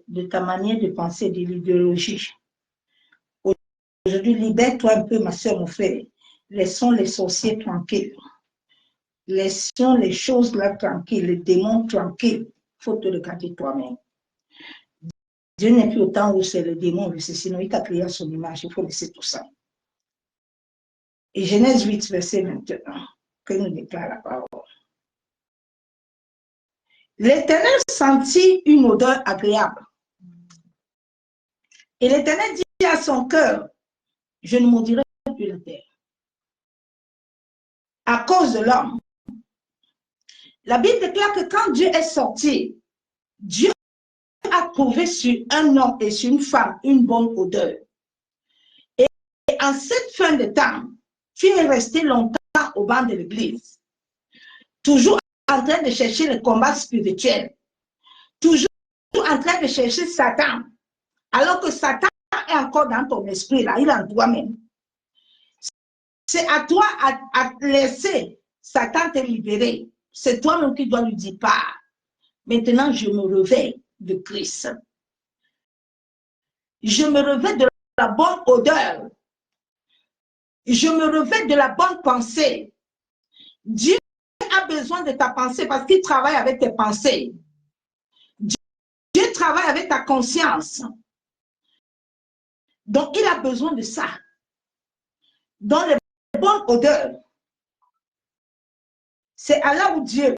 de ta manière de penser, de l'idéologie. Aujourd'hui, libère-toi un peu, ma soeur, mon frère. Laissons les sorciers tranquilles. Laissons les choses là tranquilles, les démons tranquilles. Il faut te regarder toi-même. Dieu n'est plus au temps où c'est le démon, sinon il t'a créé à son image. Il faut laisser tout ça. Et Genèse 8, verset 21, que nous déclare la parole. L'Éternel sentit une odeur agréable. Et l'Éternel dit à son cœur, je ne maudirai plus la terre. À cause de l'homme. La Bible déclare que quand Dieu est sorti, Dieu a trouvé sur un homme et sur une femme une bonne odeur. Et en cette fin de temps, tu es resté longtemps au banc de l'église, toujours en train de chercher le combat spirituel, toujours en train de chercher Satan, alors que Satan est encore dans ton esprit, là, il est en toi-même. C'est à toi à laisser Satan te libérer. C'est toi-même qui dois lui dire pas. Maintenant, je me réveille de Christ. Je me réveille de la bonne odeur. Je me réveille de la bonne pensée. Dieu a besoin de ta pensée parce qu'il travaille avec tes pensées. Dieu travaille avec ta conscience. Donc, il a besoin de ça. Dans les bonnes odeurs. C'est à là où Dieu.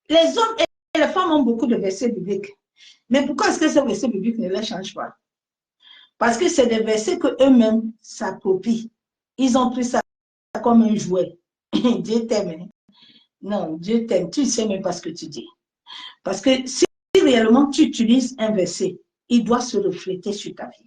Les hommes et les femmes ont beaucoup de versets bibliques. Mais pourquoi est-ce que ces versets bibliques ne les changent pas? Parce que c'est des versets qu'eux-mêmes s'approprient. Ils ont pris ça comme un jouet. Dieu t'aime. Non, Dieu t'aime. Tu ne sais même pas ce que tu dis. Parce que si réellement tu utilises un verset, il doit se refléter sur ta vie.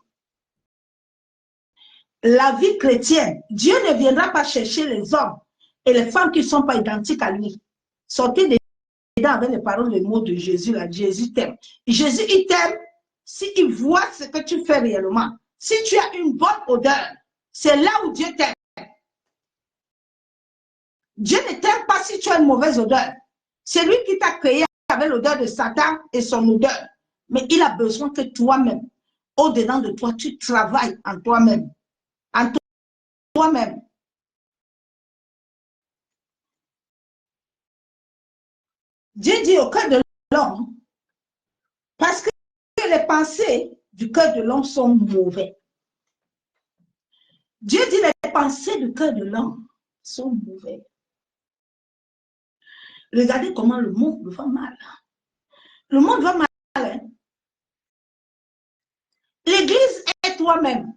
La vie chrétienne, Dieu ne viendra pas chercher les hommes et les femmes qui ne sont pas identiques à lui. Sortez dedans avec les paroles, les mots de Jésus, là. Jésus t'aime. Jésus, il t'aime s'il voit ce que tu fais réellement. Si tu as une bonne odeur, c'est là où Dieu t'aime. Dieu ne t'aime pas si tu as une mauvaise odeur. C'est lui qui t'a créé avec l'odeur de Satan et son odeur. Mais il a besoin que toi-même, au-dedans de toi, tu travailles en toi-même. En toi-même. Dieu dit au cœur de l'homme, parce que les pensées du cœur de l'homme sont mauvaises. Dieu dit les pensées du cœur de l'homme sont mauvaises. Regardez comment le monde va mal. Le monde va mal. Hein? L'église est toi-même.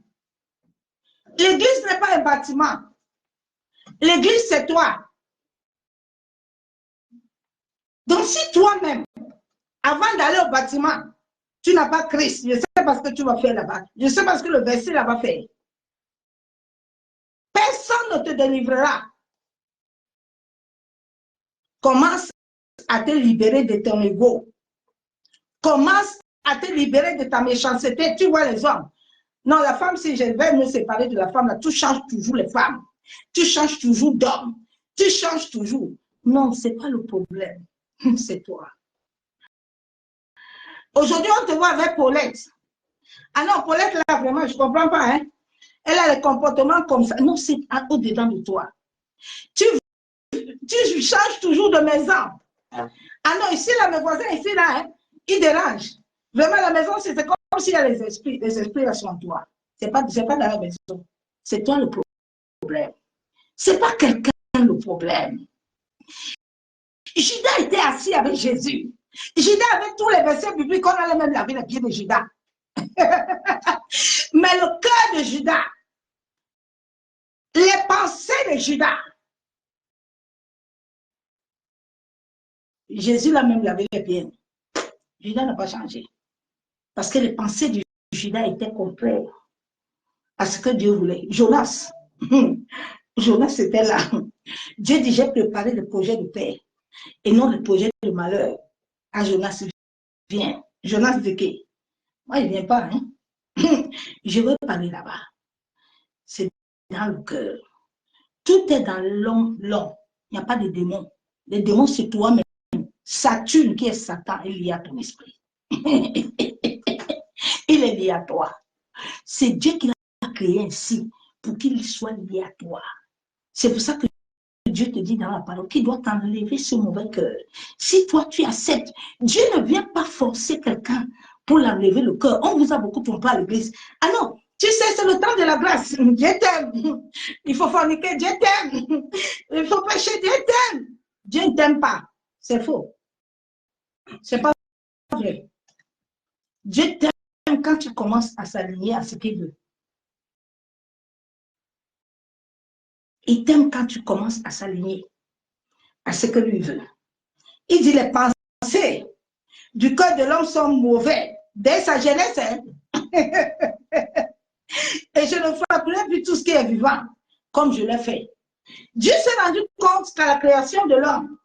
L'église n'est pas un bâtiment. L'église, c'est toi. Donc, si toi-même, avant d'aller au bâtiment, tu n'as pas Christ, je sais pas ce que tu vas faire là-bas. Je sais pas ce que le verset là-bas fait. Personne ne te délivrera. Commence à te libérer de ton ego. Commence à te libérer de ta méchanceté. Tu vois les hommes. Non, la femme, si je vais me séparer de la femme, là, tu changes toujours les femmes. Tu changes toujours d'homme. Tu changes toujours. Non, ce n'est pas le problème. C'est toi. Aujourd'hui, on te voit avec Paulette. Ah non, Paulette, là, vraiment, je ne comprends pas. Hein? Elle a le comportement comme ça. Non, c'est au-dedans de toi. Tu changes toujours de maison. Ah non, ici, là, mes voisins, ici, là, hein, ils dérangent. Vraiment, la maison, c'est comme s'il y a les esprits là sont en toi. Ce n'est pas dans la maison. C'est toi le problème. Ce n'est pas quelqu'un le problème. Judas était assis avec Jésus. Judas avait tous les versets bibliques, on allait même laver les pieds de Judas. Mais le cœur de Judas, les pensées de Judas, Jésus l'a même lavé les pieds. Judas n'a pas changé. Parce que les pensées de Judas étaient contraires à ce que Dieu voulait. Jonas, Jonas était là. Dieu dit, j'ai préparé le projet de paix et non le projet de malheur. Ah, Jonas, viens. Jonas dit que, moi, il ne vient pas. Hein? Je veux parler là-bas. C'est dans le cœur. Tout est dans l'homme. Il n'y a pas de démons. Les démons, c'est toi-même. Saturne, qui est Satan, est lié à ton esprit. Il est lié à toi. C'est Dieu qui l'a créé ainsi pour qu'il soit lié à toi. C'est pour ça que Dieu te dit dans la parole qu'il doit t'enlever ce mauvais cœur. Si toi tu acceptes, Dieu ne vient pas forcer quelqu'un pour l'enlever le cœur. On vous a beaucoup trompé à l'église. Ah non, tu sais, c'est le temps de la grâce. Dieu t'aime. Il faut forniquer, Dieu t'aime. Il faut pécher, Dieu t'aime. Dieu ne t'aime pas. C'est faux. C'est pas vrai. Dieu t'aime quand tu commences à s'aligner à ce qu'il veut. Il t'aime quand tu commences à s'aligner à ce que lui veut. Il dit les pensées du cœur de l'homme sont mauvais dès sa jeunesse. Hein? Et je ne frapperai plus tout ce qui est vivant comme je l'ai fait. Dieu s'est rendu compte qu'à la création de l'homme,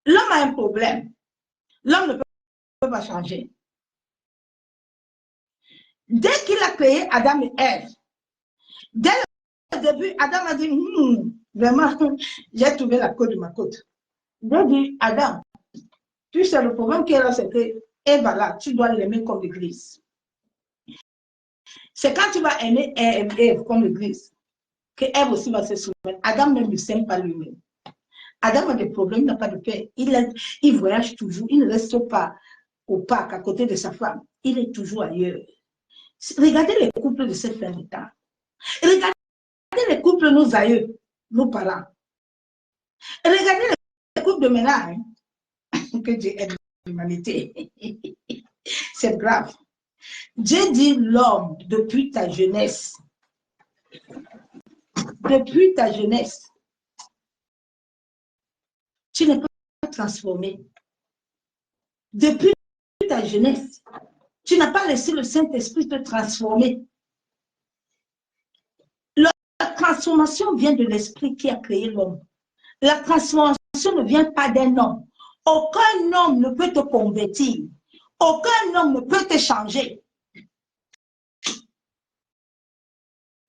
l'homme a un problème. L'homme ne peut pas changer. Dès qu'il a créé Adam et Ève, dès le début, Adam a dit, vraiment, j'ai trouvé la côte de ma côte. Dieu dit, Adam, tu sais, le problème qu'il y a là, c'est que Ève là, tu dois l'aimer comme l'Église. C'est quand tu vas aimer Ève comme l'Église que Ève aussi va se soumettre. Adam même ne s'aime pas lui-même. Adam a des problèmes, il n'a pas de paix. Il voyage toujours, il ne reste pas au parc à côté de sa femme. Il est toujours ailleurs. Regardez les couples de cette fin de temps. Regardez les couples, nos aïeux, nos parents. Regardez les couples de maintenant. Hein. Que Dieu aide l'humanité. C'est grave. Dieu dit l'homme, depuis ta jeunesse, tu n'es pas transformé. Depuis ta jeunesse, tu n'as pas laissé le Saint-Esprit te transformer. La transformation vient de l'Esprit qui a créé l'homme. La transformation ne vient pas d'un homme. Aucun homme ne peut te convertir. Aucun homme ne peut te changer.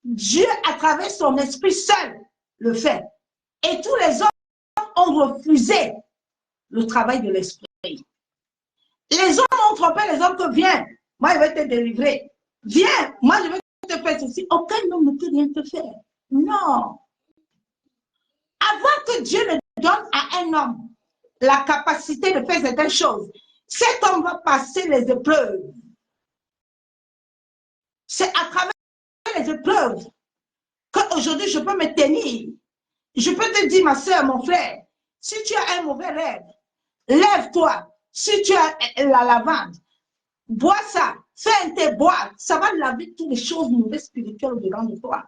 Dieu, à travers son esprit seul, le fait. Et tous les hommes ont refusé le travail de l'esprit. Les hommes ont trompé les hommes que viens, moi je vais te délivrer. Viens, moi je vais te faire ceci. Aucun homme ne peut rien te faire. Non. Avant que Dieu ne donne à un homme la capacité de faire certaines choses, cet homme va passer les épreuves. C'est à travers les épreuves qu'aujourd'hui je peux me tenir. Je peux te dire, ma soeur, mon frère, si tu as un mauvais rêve, lève-toi. Si tu as la lavande, bois ça, fais un thé, bois. Ça va laver toutes les choses mauvaises spirituelles au-dedans de toi.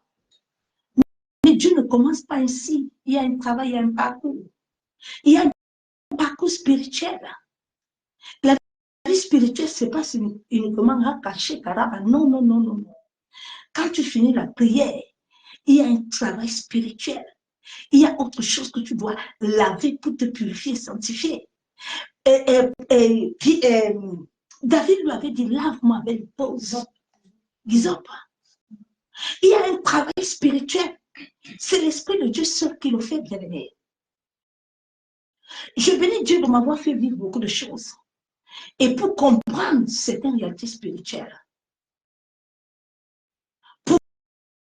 Mais Dieu ne commence pas ainsi. Il y a un travail, il y a un parcours. Il y a un parcours spirituel. La vie spirituelle, ce n'est pas uniquement à cacher, caraba. Non, non, non, non. Quand tu finis la prière, il y a un travail spirituel. Il y a autre chose que tu dois laver pour te purifier, sanctifier. David lui avait dit, lave-moi avec le pose. Guisop. Il y a un travail spirituel. C'est l'Esprit de Dieu seul qui le fait, bien-aimé. Je bénis Dieu de m'avoir fait vivre beaucoup de choses. Et pour comprendre certaines réalités spirituelles, pour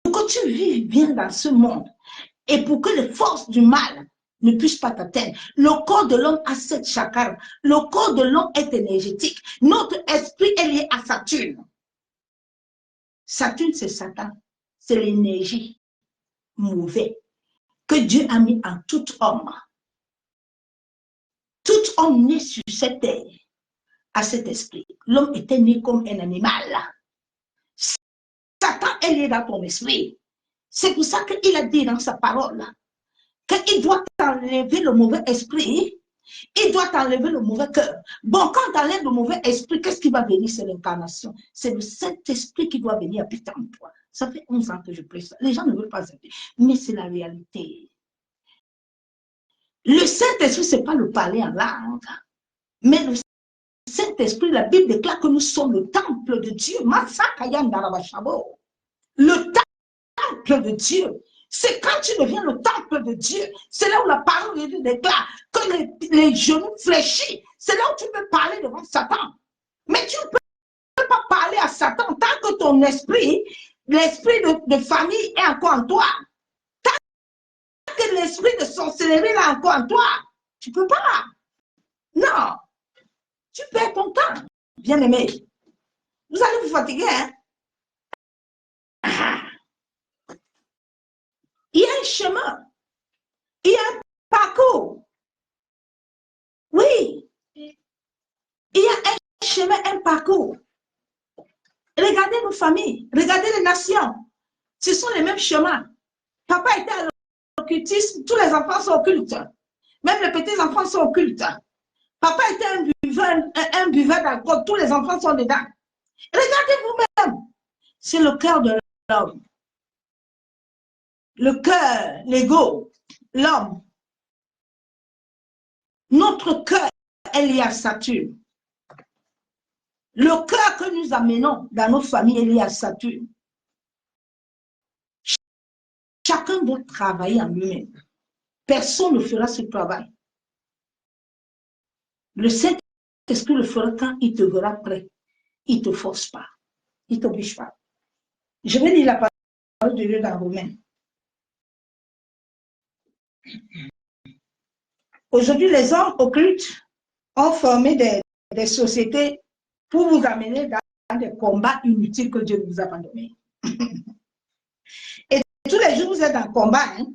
que tu vives bien dans ce monde, et pour que les forces du mal ne puissent pas t'atteindre. Le corps de l'homme a 7 chakras. Le corps de l'homme est énergétique. Notre esprit est lié à Saturne. Saturne, c'est Satan. C'est l'énergie mauvaise que Dieu a mis en tout homme. Tout homme né sur cette terre a cet esprit. L'homme était né comme un animal. Satan est lié dans ton esprit. C'est pour ça qu'il a dit dans sa parole qu'il doit t'enlever le mauvais esprit Il doit t'enlever le mauvais cœur. Bon, quand tu enlèves le mauvais esprit, qu'est-ce qui va venir? C'est l'incarnation. C'est le Saint-Esprit qui doit venir habiter en toi. Ça fait 11 ans que je prêche ça. Les gens ne veulent pas accepter, mais c'est la réalité. Le Saint-Esprit, ce n'est pas le parler en langue, mais le Saint-Esprit, la Bible déclare que nous sommes le temple de Dieu. Le temple de Dieu. C'est quand tu deviens le temple de Dieu. C'est là où la parole de Dieu déclare que les genoux fléchissent. C'est là où tu peux parler devant Satan. Mais tu ne peux pas parler à Satan tant que ton esprit, l'esprit de famille est encore en toi. Tant que l'esprit de sorcellerie est encore en toi. Tu ne peux pas. Non. Tu perds ton temps, bien-aimé. Vous allez vous fatiguer, hein? Il y a un chemin. Il y a un parcours. Oui. Il y a un chemin, un parcours. Regardez nos familles. Regardez les nations. Ce sont les mêmes chemins. Papa était à l'occultisme. Tous les enfants sont occultes. Même les petits enfants sont occultes. Papa était un buveur d'alcool. Tous les enfants sont dedans. Regardez vous-même. C'est le cœur de l'homme. Le cœur, l'ego, l'homme. Notre cœur est lié à Saturne. Le cœur que nous amenons dans nos familles est lié à Saturne. Chacun doit travailler en lui-même. Personne ne fera ce travail. Le Saint-Esprit le fera quand il te verra prêt. Il ne te force pas. Il ne t'oblige pas. Je vais lire la parole de Dieu dans Romains. Aujourd'hui, les hommes occultes ont formé des sociétés pour vous amener dans des combats inutiles que Dieu vous a abandonnés. Et tous les jours, vous êtes en combat, hein,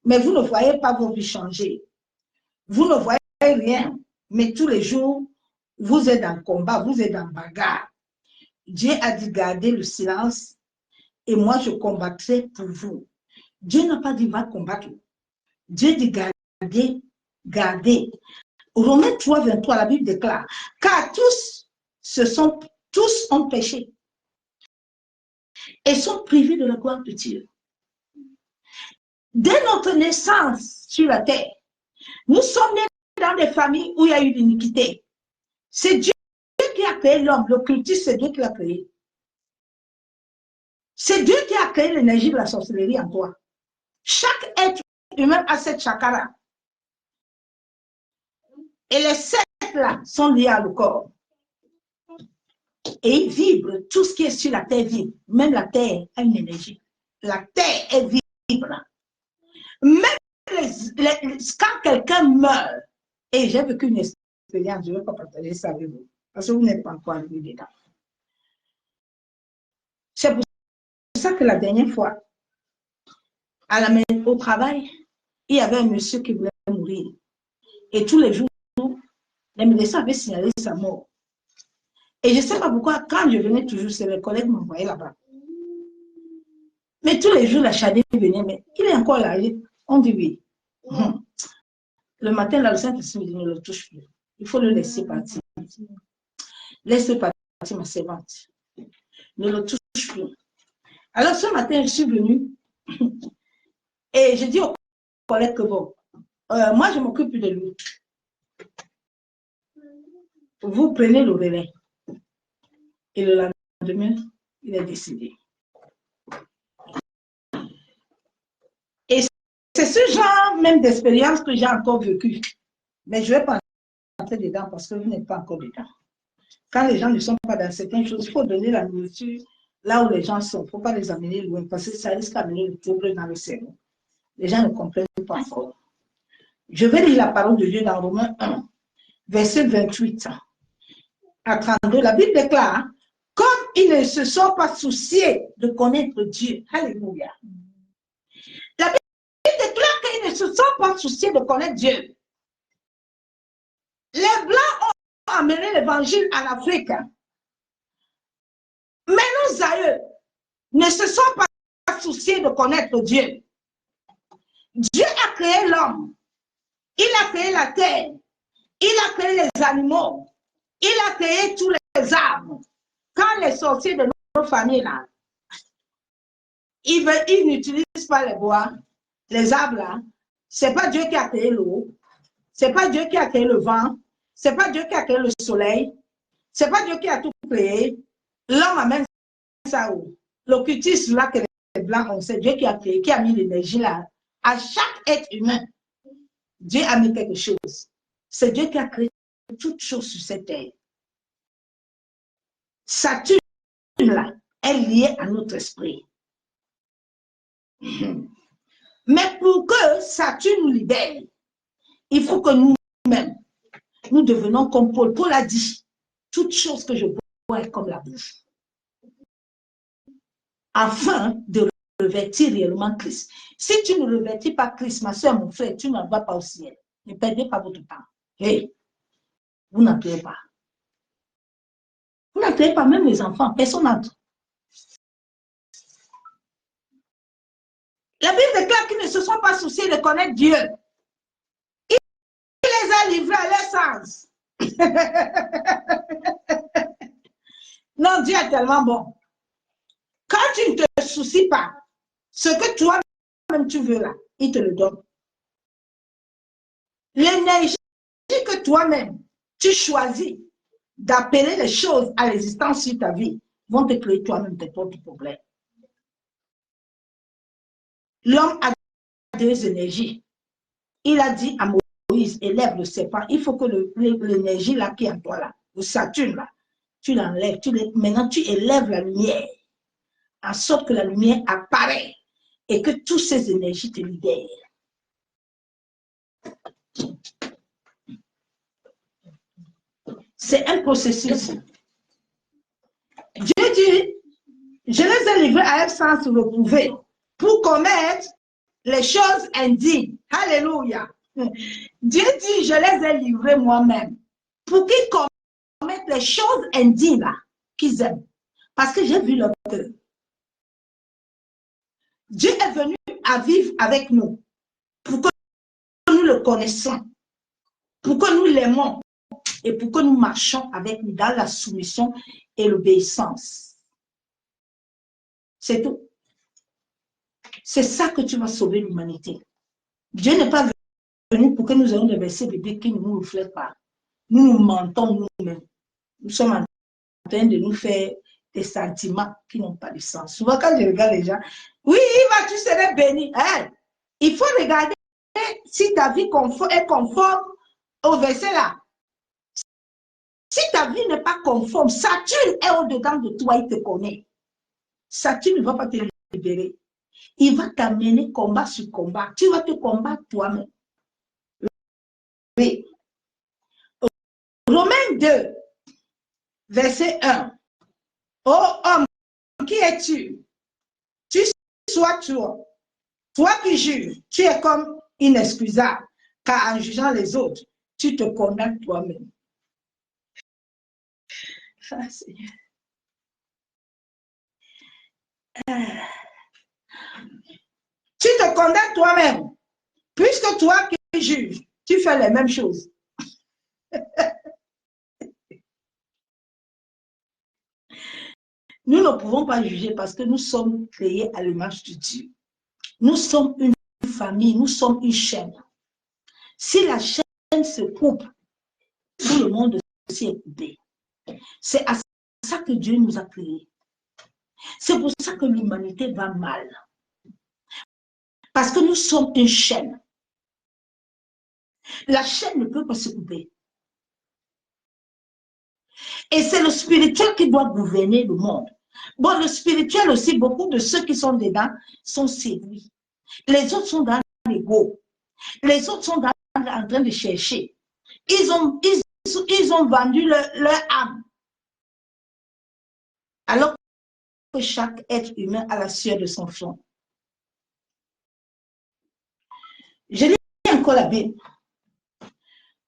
mais vous ne voyez pas vos vies changer. Vous ne voyez rien, mais tous les jours, vous êtes en combat, vous êtes en bagarre. Dieu a dit gardez le silence et moi je combattrai pour vous. Dieu n'a pas dit va combattre. Dieu dit gardez. Romains 3, 23, la Bible déclare car tous ont péché et sont privés de la gloire de Dieu. Dès notre naissance sur la terre, nous sommes nés dans des familles où il y a eu l'iniquité. C'est Dieu qui a créé l'homme, l'occultisme, c'est Dieu qui l'a créé. C'est Dieu qui a créé l'énergie de la sorcellerie en toi. Chaque être humain a cette chakra. Et les 7 là sont liés à le corps. Et ils vibrent. Tout ce qui est sur la terre vibre. Même la terre a une énergie. La terre est vibre. Même quand quelqu'un meurt, et j'ai vécu une expérience, je ne vais pas partager ça avec vous, parce que vous n'êtes pas encore arrivé dedans. C'est pour ça que la dernière fois, au travail, il y avait un monsieur qui voulait mourir. Et tous les jours, les médecins avaient signalé sa mort. Et je ne sais pas pourquoi, quand je venais toujours, c'est mes collègues m'envoyaient là-bas. Mais tous les jours, la chadée venait, mais il est encore là. On dit oui. Le matin, là, le Saint-Esprit me dit, ne le touche plus. Il faut le laisser partir. Laisse partir ma servante. Ne le touche plus. Alors, ce matin, je suis venue et j'ai dit aux collègues que bon, moi, je m'occupe de lui. Vous prenez le relais. Et le lendemain, il est décédé. Et c'est ce genre même d'expérience que j'ai encore vécu. Mais je ne vais pas entrer dedans parce que vous n'êtes pas encore dedans. Quand les gens ne sont pas dans certaines choses, il faut donner la nourriture là où les gens sont. Il ne faut pas les amener loin parce que ça risque d'amener le trouble dans le cerveau. Les gens ne comprennent pas encore. Je vais lire la parole de Dieu dans Romains 1, verset 28 à 32. La Bible déclare, comme ils ne se sont pas souciés de connaître Dieu. Alléluia. La Bible déclare qu'ils ne se sont pas souciés de connaître Dieu. Les Blancs ont amené l'évangile en Afrique. Mais nos aïeux ne se sont pas souciés de connaître Dieu. Dieu a créé l'homme. Il a créé la terre. Il a créé les animaux. Il a créé tous les arbres. Quand les sorciers de notre famille, là, ils n'utilisent pas les bois, les arbres, là. Ce n'est pas Dieu qui a créé l'eau. Ce n'est pas Dieu qui a créé le vent. Ce n'est pas Dieu qui a créé le soleil. Ce n'est pas Dieu qui a tout créé. L'homme amène ça où? L'occultisme là que les blancs ont, c'est Dieu qui a créé, qui a mis l'énergie là. À chaque être humain, Dieu a mis quelque chose. C'est Dieu qui a créé toutes choses sur cette terre. Saturne là est lié à notre esprit. Mais pour que Saturne nous libère, il faut que nous-mêmes, nous devenons comme Paul. Paul a dit, toute chose que je bois est comme la bouffe. Afin de revêtir réellement Christ. Si tu ne revêtis pas Christ, ma soeur, mon frère, tu n'en vas pas au ciel. Ne perdez pas votre temps. Hey, vous n'entrez pas. Vous n'entrez pas, même les enfants, personne n'entre. La Bible déclare qu'ils ne se sont pas souciés de connaître Dieu. Il les a livrés à leur sens. Non, Dieu est tellement bon. Quand tu ne te soucies pas, ce que toi-même tu veux là, il te le donne. L'énergie que toi-même, tu choisis d'appeler les choses à l'existence sur ta vie, vont te créer toi-même tes propres problèmes. L'homme a deux énergies. Il a dit à Moïse, élève le serpent. Il faut que l'énergie là qui est en toi là, le Saturne là, tu l'enlèves. Maintenant, tu élèves la lumière, en sorte que la lumière apparaît et que toutes ces énergies te libèrent. C'est un processus. Dieu dit, je les ai livrés à un sens reprouvé pour commettre les choses indignes. Alléluia. Dieu dit, je les ai livrés moi-même pour qu'ils commettent les choses indignes là, qu'ils aiment. Parce que j'ai vu leur cœur. Dieu est venu à vivre avec nous pour que nous le connaissions, pour que nous l'aimons et pour que nous marchions avec lui dans la soumission et l'obéissance. C'est tout. C'est ça que tu vas sauver l'humanité. Dieu n'est pas venu pour que nous ayons des versets bibliques qui ne nous reflètent pas. Nous nous mentons nous-mêmes. Nous sommes en train de nous faire des sentiments qui n'ont pas de sens. Souvent, quand je regarde les gens, oui, tu serais béni. Hein? Il faut regarder si ta vie est conforme au verset là. Si ta vie n'est pas conforme, Saturne est au-dedans de toi, il te connaît. Saturne ne va pas te libérer. Il va t'amener combat sur combat. Tu vas te combattre toi-même. Oui. Romains 2, verset 1. Ô homme, qui es-tu? Tu sois toi. Toi qui juges, tu es comme inexcusable, car en jugeant les autres, tu te condamnes toi-même. Ah, Seigneur. Tu te condamnes toi-même, puisque toi qui juges, tu fais les mêmes choses. Nous ne pouvons pas juger parce que nous sommes créés à l'image de Dieu. Nous sommes une famille, nous sommes une chaîne. Si la chaîne se coupe, tout le monde aussi est coupé. C'est à ça que Dieu nous a créés. C'est pour ça que l'humanité va mal. Parce que nous sommes une chaîne. La chaîne ne peut pas se couper. Et c'est le spirituel qui doit gouverner le monde. Bon, le spirituel aussi, beaucoup de ceux qui sont dedans sont séduits. Les autres sont dans l'ego. Les autres sont en train de chercher. Ils ont vendu leur âme. Alors que chaque être humain a la sueur de son front. Je lis encore la Bible.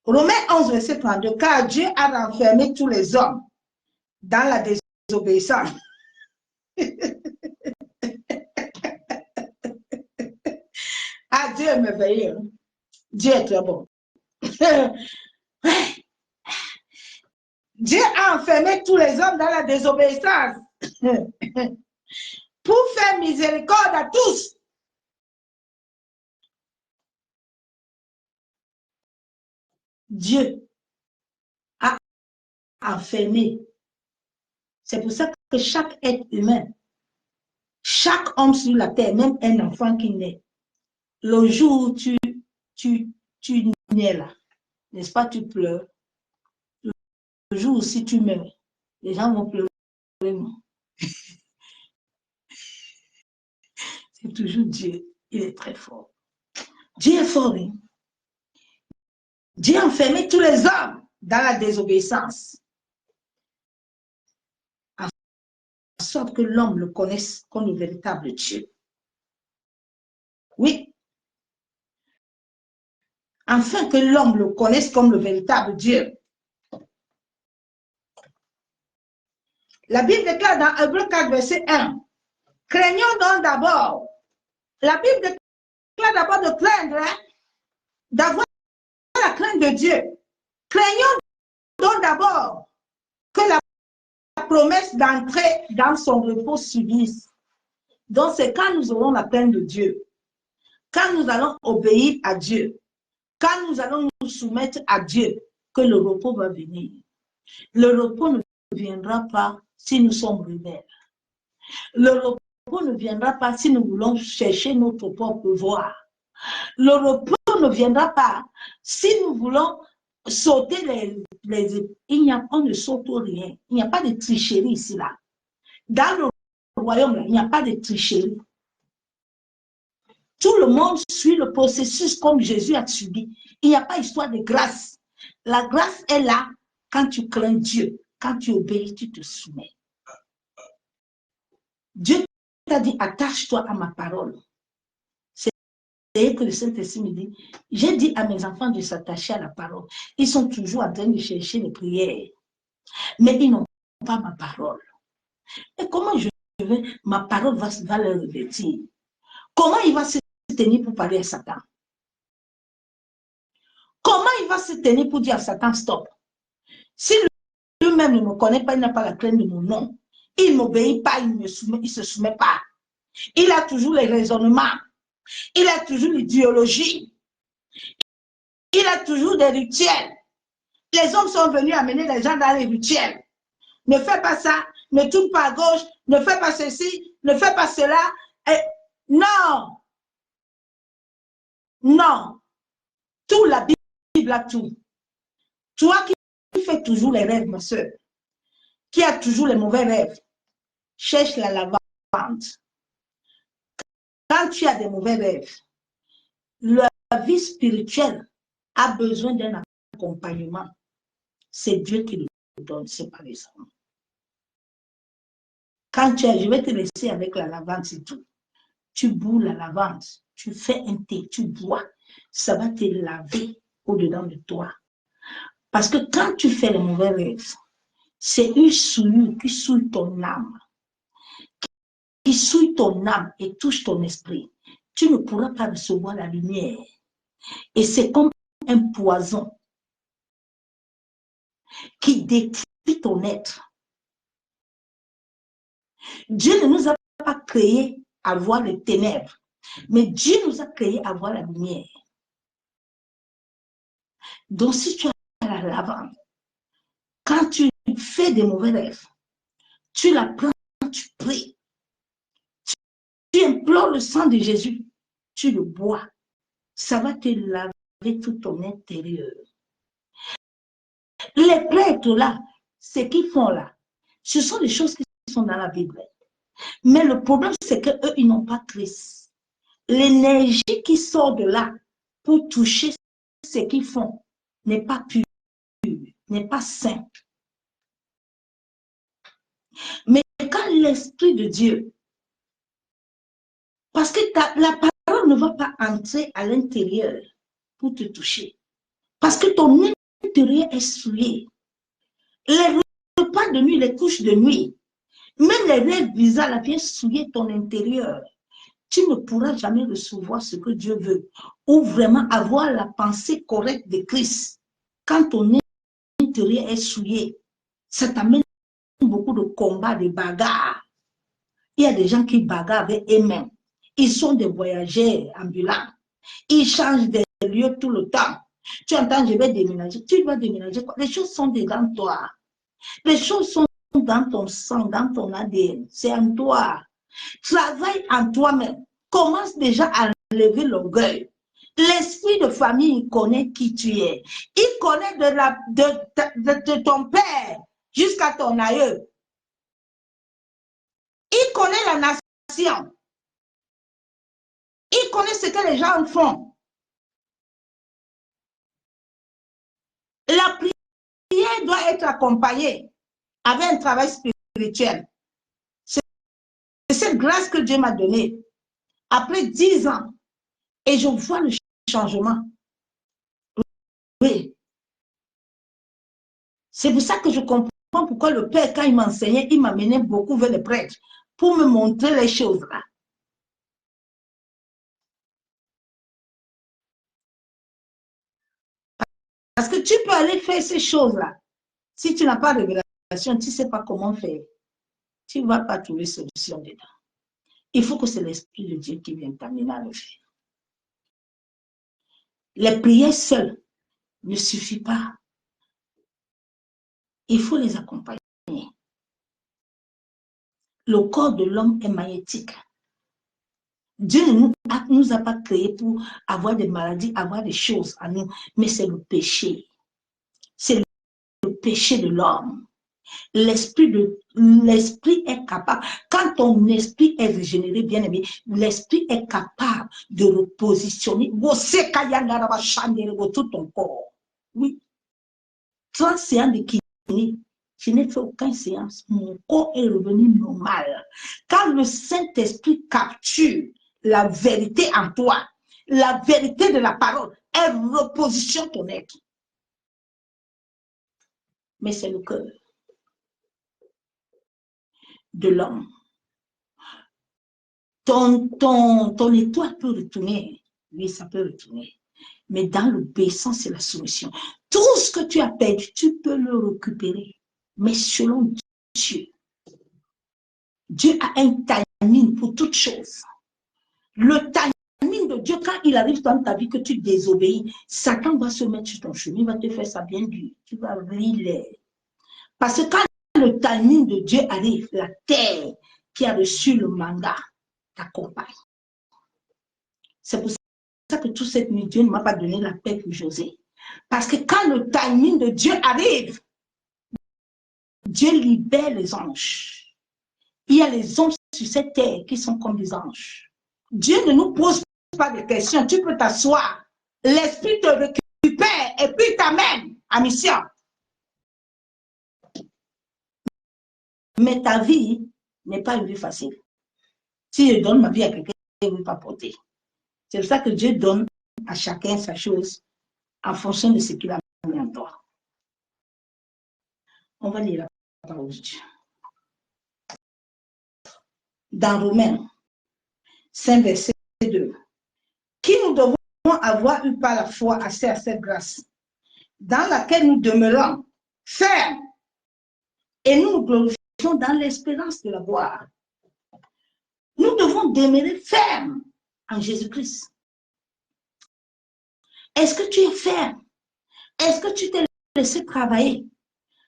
Romains 11, verset 32. Car Dieu a renfermé tous les hommes dans la désobéissance. Ah, Dieu est merveilleux. Dieu est très bon. Dieu a enfermé tous les hommes dans la désobéissance pour faire miséricorde à tous. Dieu a enfermé. C'est pour ça que chaque être humain, chaque homme sur la terre, même un enfant qui naît, le jour où tu nais là, n'est-ce pas, tu pleures. Le jour où si tu meurs, les gens vont pleurer. C'est toujours Dieu. Il est très fort. Dieu est fort. Hein? Dieu a enfermé tous les hommes dans la désobéissance. En sorte que l'homme le connaisse comme le véritable Dieu. Oui. Afin que l'homme le connaisse comme le véritable Dieu. La Bible déclare dans Hébreux 4, verset 1. Craignons donc d'abord. La Bible déclare d'abord de craindre, hein, d'avoir la crainte de Dieu. Craignons donc d'abord que la promesse d'entrer dans son repos subisse. Donc c'est quand nous aurons la crainte de Dieu, quand nous allons obéir à Dieu, quand nous allons nous soumettre à Dieu, que le repos va venir. Le repos ne viendra pas si nous sommes rebelles. Le repos ne viendra pas si nous voulons chercher notre propre voie. Le repos ne viendra pas si nous voulons sauter on ne saute rien. Il n'y a pas de tricherie ici là. Dans le royaume, il n'y a pas de tricherie. Tout le monde suit le processus comme Jésus a subi. Il n'y a pas histoire de grâce. La grâce est là quand tu crains Dieu, quand tu obéis, tu te soumets. Dieu t'a dit, attache-toi à ma parole. C'est que le Saint-Esprit me dit, j'ai dit à mes enfants de s'attacher à la parole. Ils sont toujours en train de chercher les prières, mais ils n'ont pas ma parole. Et comment ma parole va leur revêtir? Comment il va se tenir pour parler à Satan? Comment il va se tenir pour dire à Satan, stop? Si lui-même ne me connaît pas, il n'a pas la crainte de mon nom. Il ne m'obéit pas, il ne se soumet pas. Il a toujours les raisonnements. Il a toujours l'idéologie. Il a toujours des rituels. Les hommes sont venus amener les gens dans les rituels. Ne fais pas ça, ne tourne pas à gauche, ne fais pas ceci, ne fais pas cela. Et non. Non. Tout la Bible a tout. Toi qui fais toujours les rêves, ma soeur, qui a toujours les mauvais rêves, cherche la lavande. Quand tu as des mauvais rêves, la vie spirituelle a besoin d'un accompagnement. C'est Dieu qui le donne, c'est pas les hommes. Quand tu as, je vais te laisser avec la lavande, c'est tout. Tu boules la lavande, tu fais un thé, tu bois, ça va te laver au-dedans de toi. Parce que quand tu fais les mauvais rêves, c'est une souillure qui souille ton âme. Qui souille ton âme et touche ton esprit. Tu ne pourras pas recevoir la lumière. Et c'est comme un poison qui détruit ton être. Dieu ne nous a pas créés à voir les ténèbres, mais Dieu nous a créés à voir la lumière. Donc si tu as la lavande, quand tu fais des mauvais rêves, tu la prends, tu pries, tu implores le sang de Jésus, tu le bois, ça va te laver tout ton intérieur. Les prêtres là, ce qu'ils font là, ce sont des choses qui sont dans la Bible. Mais le problème, c'est qu'eux, ils n'ont pas Christ. L'énergie qui sort de là pour toucher ce qu'ils font n'est pas pure, n'est pas sain. Mais quand l'Esprit de Dieu, parce que la parole ne va pas entrer à l'intérieur pour te toucher. Parce que ton intérieur est souillé. Les repas de nuit, les couches de nuit, même les rêves bizarres viennent souiller ton intérieur. Tu ne pourras jamais recevoir ce que Dieu veut ou vraiment avoir la pensée correcte de Christ quand ton intérieur est souillé, ça t'amène beaucoup de combats, de bagarres. Il y a des gens qui bagarrent avec eux-mêmes. Ils sont des voyageurs ambulants. Ils changent de lieu tout le temps. Tu entends, je vais déménager. Tu vas déménager. Les choses sont dedans toi. Les choses sont dans ton sang, dans ton ADN. C'est en toi. Travaille en toi-même. Commence déjà à enlever l'orgueil. L'esprit de famille, il connaît qui tu es. Il connaît de ton père jusqu'à ton aïeux. Il connaît la nation. Il connaît ce que les gens font. La prière doit être accompagnée avec un travail spirituel. C'est cette grâce que Dieu m'a donnée. Après 10 ans, et je vois le changement. Oui. C'est pour ça que je comprends pourquoi le Père, quand il m'enseignait, il m'amenait beaucoup vers les prêtres pour me montrer les choses là. Parce que tu peux aller faire ces choses-là. Si tu n'as pas de révélation, tu ne sais pas comment faire. Tu ne vas pas trouver solution dedans. Il faut que c'est l'Esprit de Dieu qui vienne t'amener à le faire. Les prières seules ne suffisent pas. Il faut les accompagner. Le corps de l'homme est magnétique. Dieu ne nous a pas créés pour avoir des maladies, avoir des choses à nous, mais c'est le péché. C'est le péché de l'homme. L'esprit est capable, quand ton esprit est régénéré, bien aimé, l'esprit est capable de repositionner tout ton corps. Oui. 30 séances de kiné, je n'ai fait aucune séance. Mon corps est revenu normal. Quand le Saint-Esprit capture la vérité en toi, la vérité de la parole, elle repositionne ton être. Mais c'est le cœur de l'homme. Ton étoile peut retourner. Oui, ça peut retourner. Mais dans l'obéissance et la soumission, tout ce que tu as perdu, tu peux le récupérer. Mais selon Dieu. Dieu a un timing pour toutes choses. Le timing de Dieu, quand il arrive dans ta vie que tu désobéis, Satan va se mettre sur ton chemin, il va te faire ça bien dur. Tu vas rire. Parce que quand le timing de Dieu arrive, la terre qui a reçu le mandat t'accompagne. C'est pour ça que toute cette nuit, Dieu ne m'a pas donné la paix pour José. Parce que quand le timing de Dieu arrive, Dieu libère les anges. Il y a les anges sur cette terre qui sont comme des anges. Dieu ne nous pose pas de questions. Tu peux t'asseoir. L'esprit te récupère et puis t'amène à mission. Mais ta vie n'est pas une vie facile. Si je donne ma vie à quelqu'un, il ne veut pas porter. C'est pour ça que Dieu donne à chacun sa chose en fonction de ce qu'il a mis en toi. On va lire la parole de Dieu. Dans Romains 5, verset 2. Qui nous devons avoir eu par la foi accès à cette grâce, dans laquelle nous demeurons fermes et nous nous glorifions dans l'espérance de la gloire. Nous devons demeurer fermes en Jésus-Christ. Est-ce que tu es ferme? Est-ce que tu t'es laissé travailler?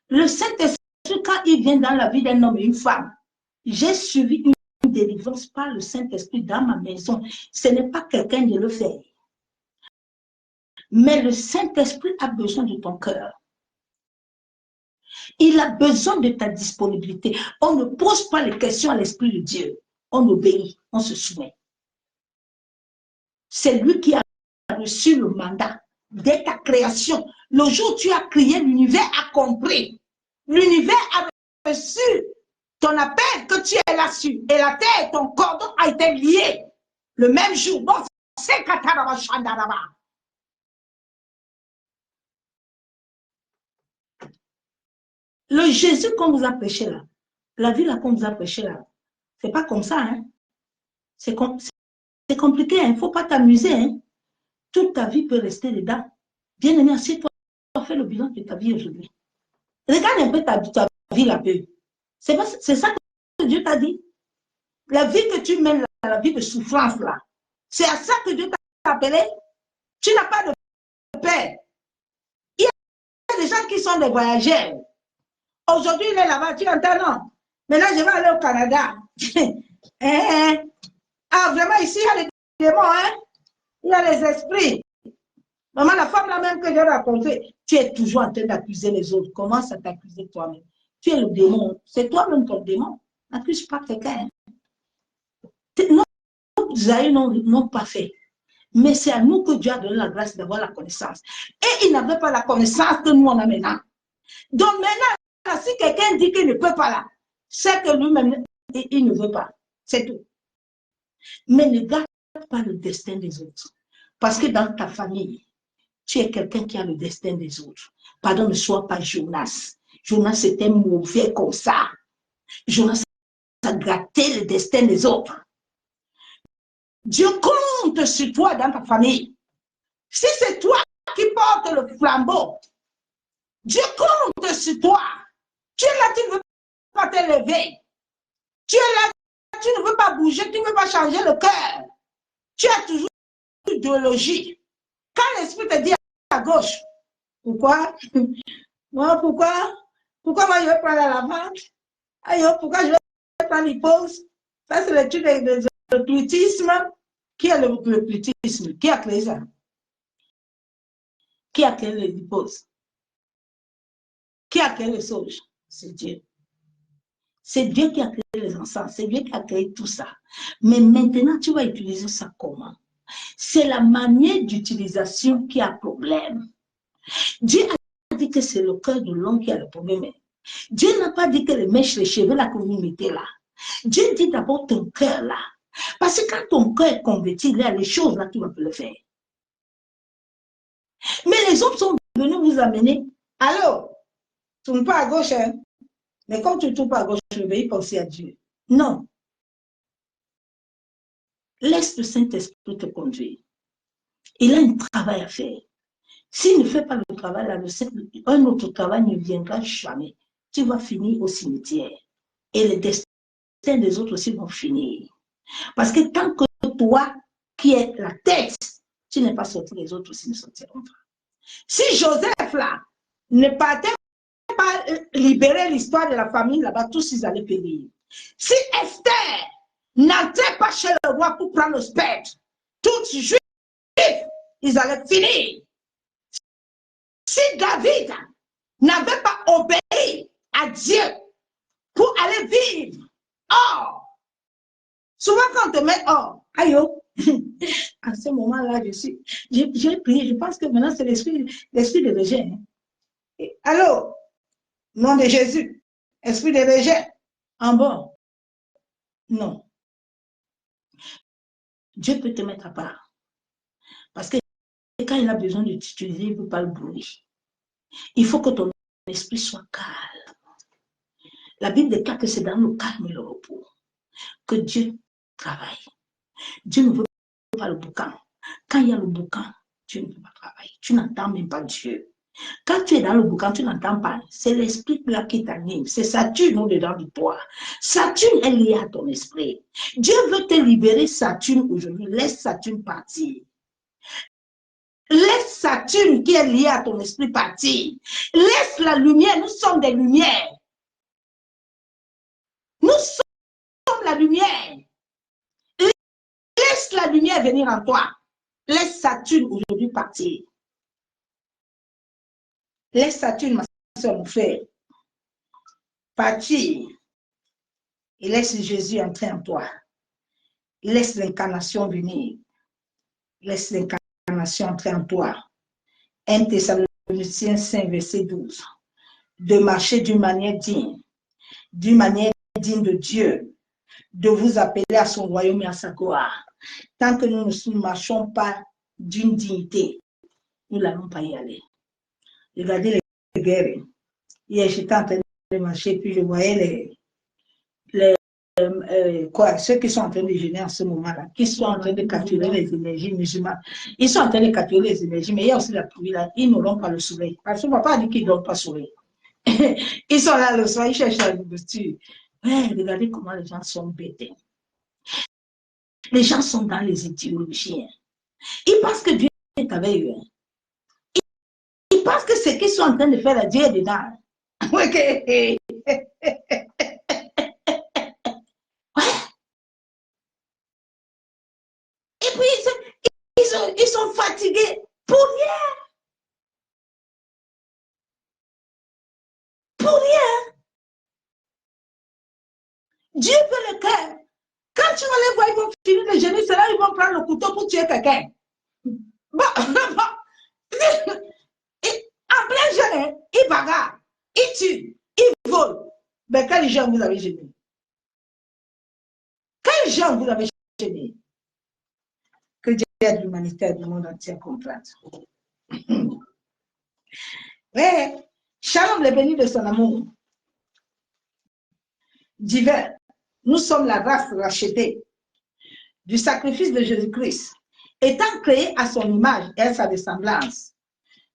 Le Saint-Esprit, quand il vient dans la vie d'un homme et une femme, j'ai suivi une délivrance par le Saint-Esprit dans ma maison. Ce n'est pas quelqu'un de le faire. Mais le Saint-Esprit a besoin de ton cœur. Il a besoin de ta disponibilité. On ne pose pas les questions à l'Esprit de Dieu. On obéit, on se soumet. C'est lui qui a reçu le mandat dès ta création. Le jour où tu as crié, l'univers a compris. L'univers a reçu ton appel que tu es là-dessus. Et la terre, ton cordon a été lié. Le même jour. Bon, c'est Kataraba Shandaraba. Le Jésus qu'on vous a prêché là, la vie là qu'on vous a prêché là, c'est pas comme ça, hein. C'est compliqué, il ne faut pas t'amuser, hein. Toute ta vie peut rester dedans. Bien aimé, assieds-toi, fais le bilan de ta vie aujourd'hui. Regarde un peu ta vie là-bas. C'est ça que Dieu t'a dit. La vie que tu mènes, la vie de souffrance là, c'est à ça que Dieu t'a appelé. Tu n'as pas de paix. Il y a des gens qui sont des voyageurs. Aujourd'hui, il est là-bas, tu entends, non? Maintenant, je vais aller au Canada. Ah, vraiment, ici, il y a les démons, hein? Il y a les esprits. Maman, la femme là même que j'ai racontée, tu es toujours en train d'accuser les autres. Commence à t'accuser toi-même. Tu es le démon. C'est toi-même ton démon. N'accuse pas quelqu'un. Nos aïeux n'ont pas fait. Mais c'est à nous que Dieu a donné la grâce d'avoir la connaissance. Et il n'avait pas la connaissance que nous on a maintenant. Donc maintenant, si quelqu'un dit qu'il ne peut pas là, c'est que lui-même, il ne veut pas. C'est tout. Mais ne garde pas le destin des autres. Parce que dans ta famille, tu es quelqu'un qui a le destin des autres. Pardon, ne sois pas Jonas. Jonas était mauvais comme ça. Jonas a gâté le destin des autres. Dieu compte sur toi dans ta famille. Si c'est toi qui portes le flambeau, Dieu compte sur toi. Tu es là, tu ne veux pas te lever. Tu es là, tu ne veux pas bouger, tu ne veux pas changer le cœur. Tu as toujours une idéologie. Quand l'esprit te dit à gauche, pourquoi? Moi, pourquoi moi je vais prendre la vente? Pourquoi je vais prendre l'hypose? Ça, c'est l'étude de l'occultisme. Qui est l'occultisme? Qui a créé ça? Qui a créé l'hypose? Qui a créé le sauge? C'est Dieu. C'est Dieu qui a créé les encens. C'est Dieu qui a créé tout ça. Mais maintenant, tu vas utiliser ça comment? C'est la manière d'utilisation qui a problème. Dieu a dit que c'est le cœur de l'homme qui a le problème. Dieu n'a pas dit que les mèches, les cheveux, là, que vous mettez là. Dieu dit d'abord ton cœur là. Parce que quand ton cœur est converti, il y a les choses là, tu vas le faire. Mais les autres sont venus vous amener. Allô, tourne pas à gauche, hein? Mais quand tu ne tournes pas à gauche, je vais y penser à Dieu. Non. Laisse le Saint-Esprit te conduire. Il a un travail à faire. S'il ne fait pas le travail, là, un autre travail ne viendra jamais. Tu vas finir au cimetière. Et les destins des autres aussi vont finir. Parce que tant que toi, qui es la tête, tu n'es pas sorti, les autres aussi ne sortiront pas. Si Joseph, là, ne partait pas libérer l'histoire de la famille, là-bas, tous ils allaient périr. Si Esther n'entrait pas chez le roi pour prendre le spectre, tous juifs, ils allaient finir. Si David n'avait pas obéi à Dieu pour aller vivre hors, souvent quand on te met hors, aïe, à ce moment-là, j'ai prié, je pense que maintenant c'est l'esprit de rejet. Allô, nom de Jésus, esprit de rejet, en bon, non. Dieu peut te mettre à part. Parce que quand il a besoin de t'utiliser, il ne veut pas le bruit. Il faut que ton esprit soit calme. La Bible déclare que c'est dans le calme et le repos que Dieu travaille. Dieu ne veut pas le boucan. Quand il y a le boucan, Dieu ne veut pas travailler. Tu n'entends même pas Dieu. Quand tu es dans le boucan, tu n'entends pas. C'est l'esprit là qui t'anime. C'est Saturne au-dedans de toi. Saturne est lié à ton esprit. Dieu veut te libérer Saturne aujourd'hui. Laisse Saturne partir. Laisse Saturne qui est lié à ton esprit partir. Laisse la lumière. Nous sommes des lumières. Nous sommes la lumière. Laisse la lumière venir en toi. Laisse Saturne aujourd'hui partir. Laisse Saturne, ma soeur, mon frère, partir. Et laisse Jésus entrer en toi. Laisse l'incarnation venir. Laisse l'incarnation entrer en toi. 1 Thessaloniciens 5, verset 12. De marcher d'une manière digne de Dieu, de vous appeler à son royaume et à sa gloire. Tant que nous ne marchons pas d'une dignité, nous n'allons pas y aller. Regardez les guerres. Hier, j'étais en train de marcher, puis je voyais ceux qui sont en train de gêner en ce moment-là, qui sont en train de capturer les énergies musulmanes, ils sont en train de capturer les énergies, mais il y a aussi la pluie là, ils n'auront pas le soleil. Parce que papa dit qu'ils ne donnent pas le soleil. Ils sont là le soir, ils cherchent la nourriture. Ouais, regardez comment les gens sont bêtés. Les gens sont dans les idéologies. Ils pensent que Dieu est avec eux. Ils pensent que ce qu'ils sont en train de faire, Dieu est dedans. Okay. Et puis, ils sont fatigués pour rien. Pour rien. Dieu veut le cœur. Quand tu vas les voir, ils vont finir de gêner, c'est là ils vont prendre le couteau pour tuer quelqu'un. Bon, en plein jeûne, ils bagarrent, ils tuent, ils volent. Mais quels gens vous avez gêné? Quels gens vous avez gêné? Que Dieu aide l'humanité du monde entier à comprendre. Ouais. Shalom, le béni de son amour. Divers. Nous sommes la race rachetée du sacrifice de Jésus-Christ, étant créés à son image et à sa ressemblance.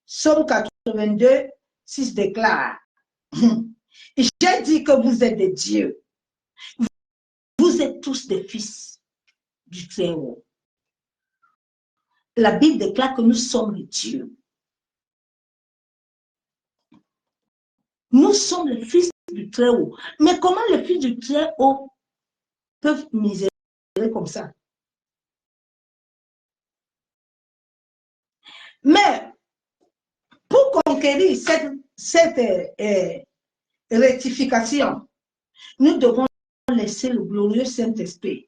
Psaume 82, 6 déclare, j'ai dit que vous êtes des dieux. Vous êtes tous des fils du Très-Haut. La Bible déclare que nous sommes les dieux. Nous sommes les fils du Très-Haut. Mais comment les fils du Très-Haut peuvent misérer comme ça? Mais pour conquérir cette rectification, nous devons laisser le glorieux Saint-Esprit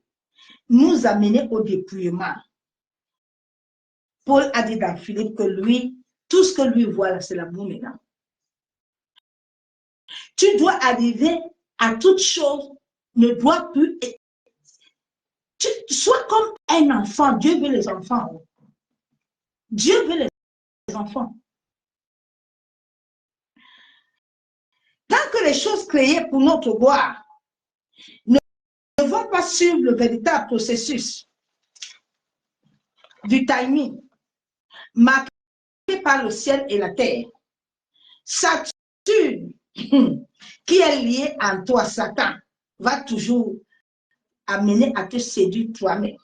nous amener au dépouillement. Paul a dit dans Philippe que lui, tout ce que lui voit, c'est l'amour maintenant. Tu dois arriver à toute chose, ne dois plus... Sois comme un enfant. Dieu veut les enfants. Dieu veut les enfants. Tant que les choses créées pour notre gloire ne vont pas suivre le véritable processus du timing marqué par le ciel et la terre, Saturne, qui est lié en toi, Satan, va toujours amener à te séduire toi-même.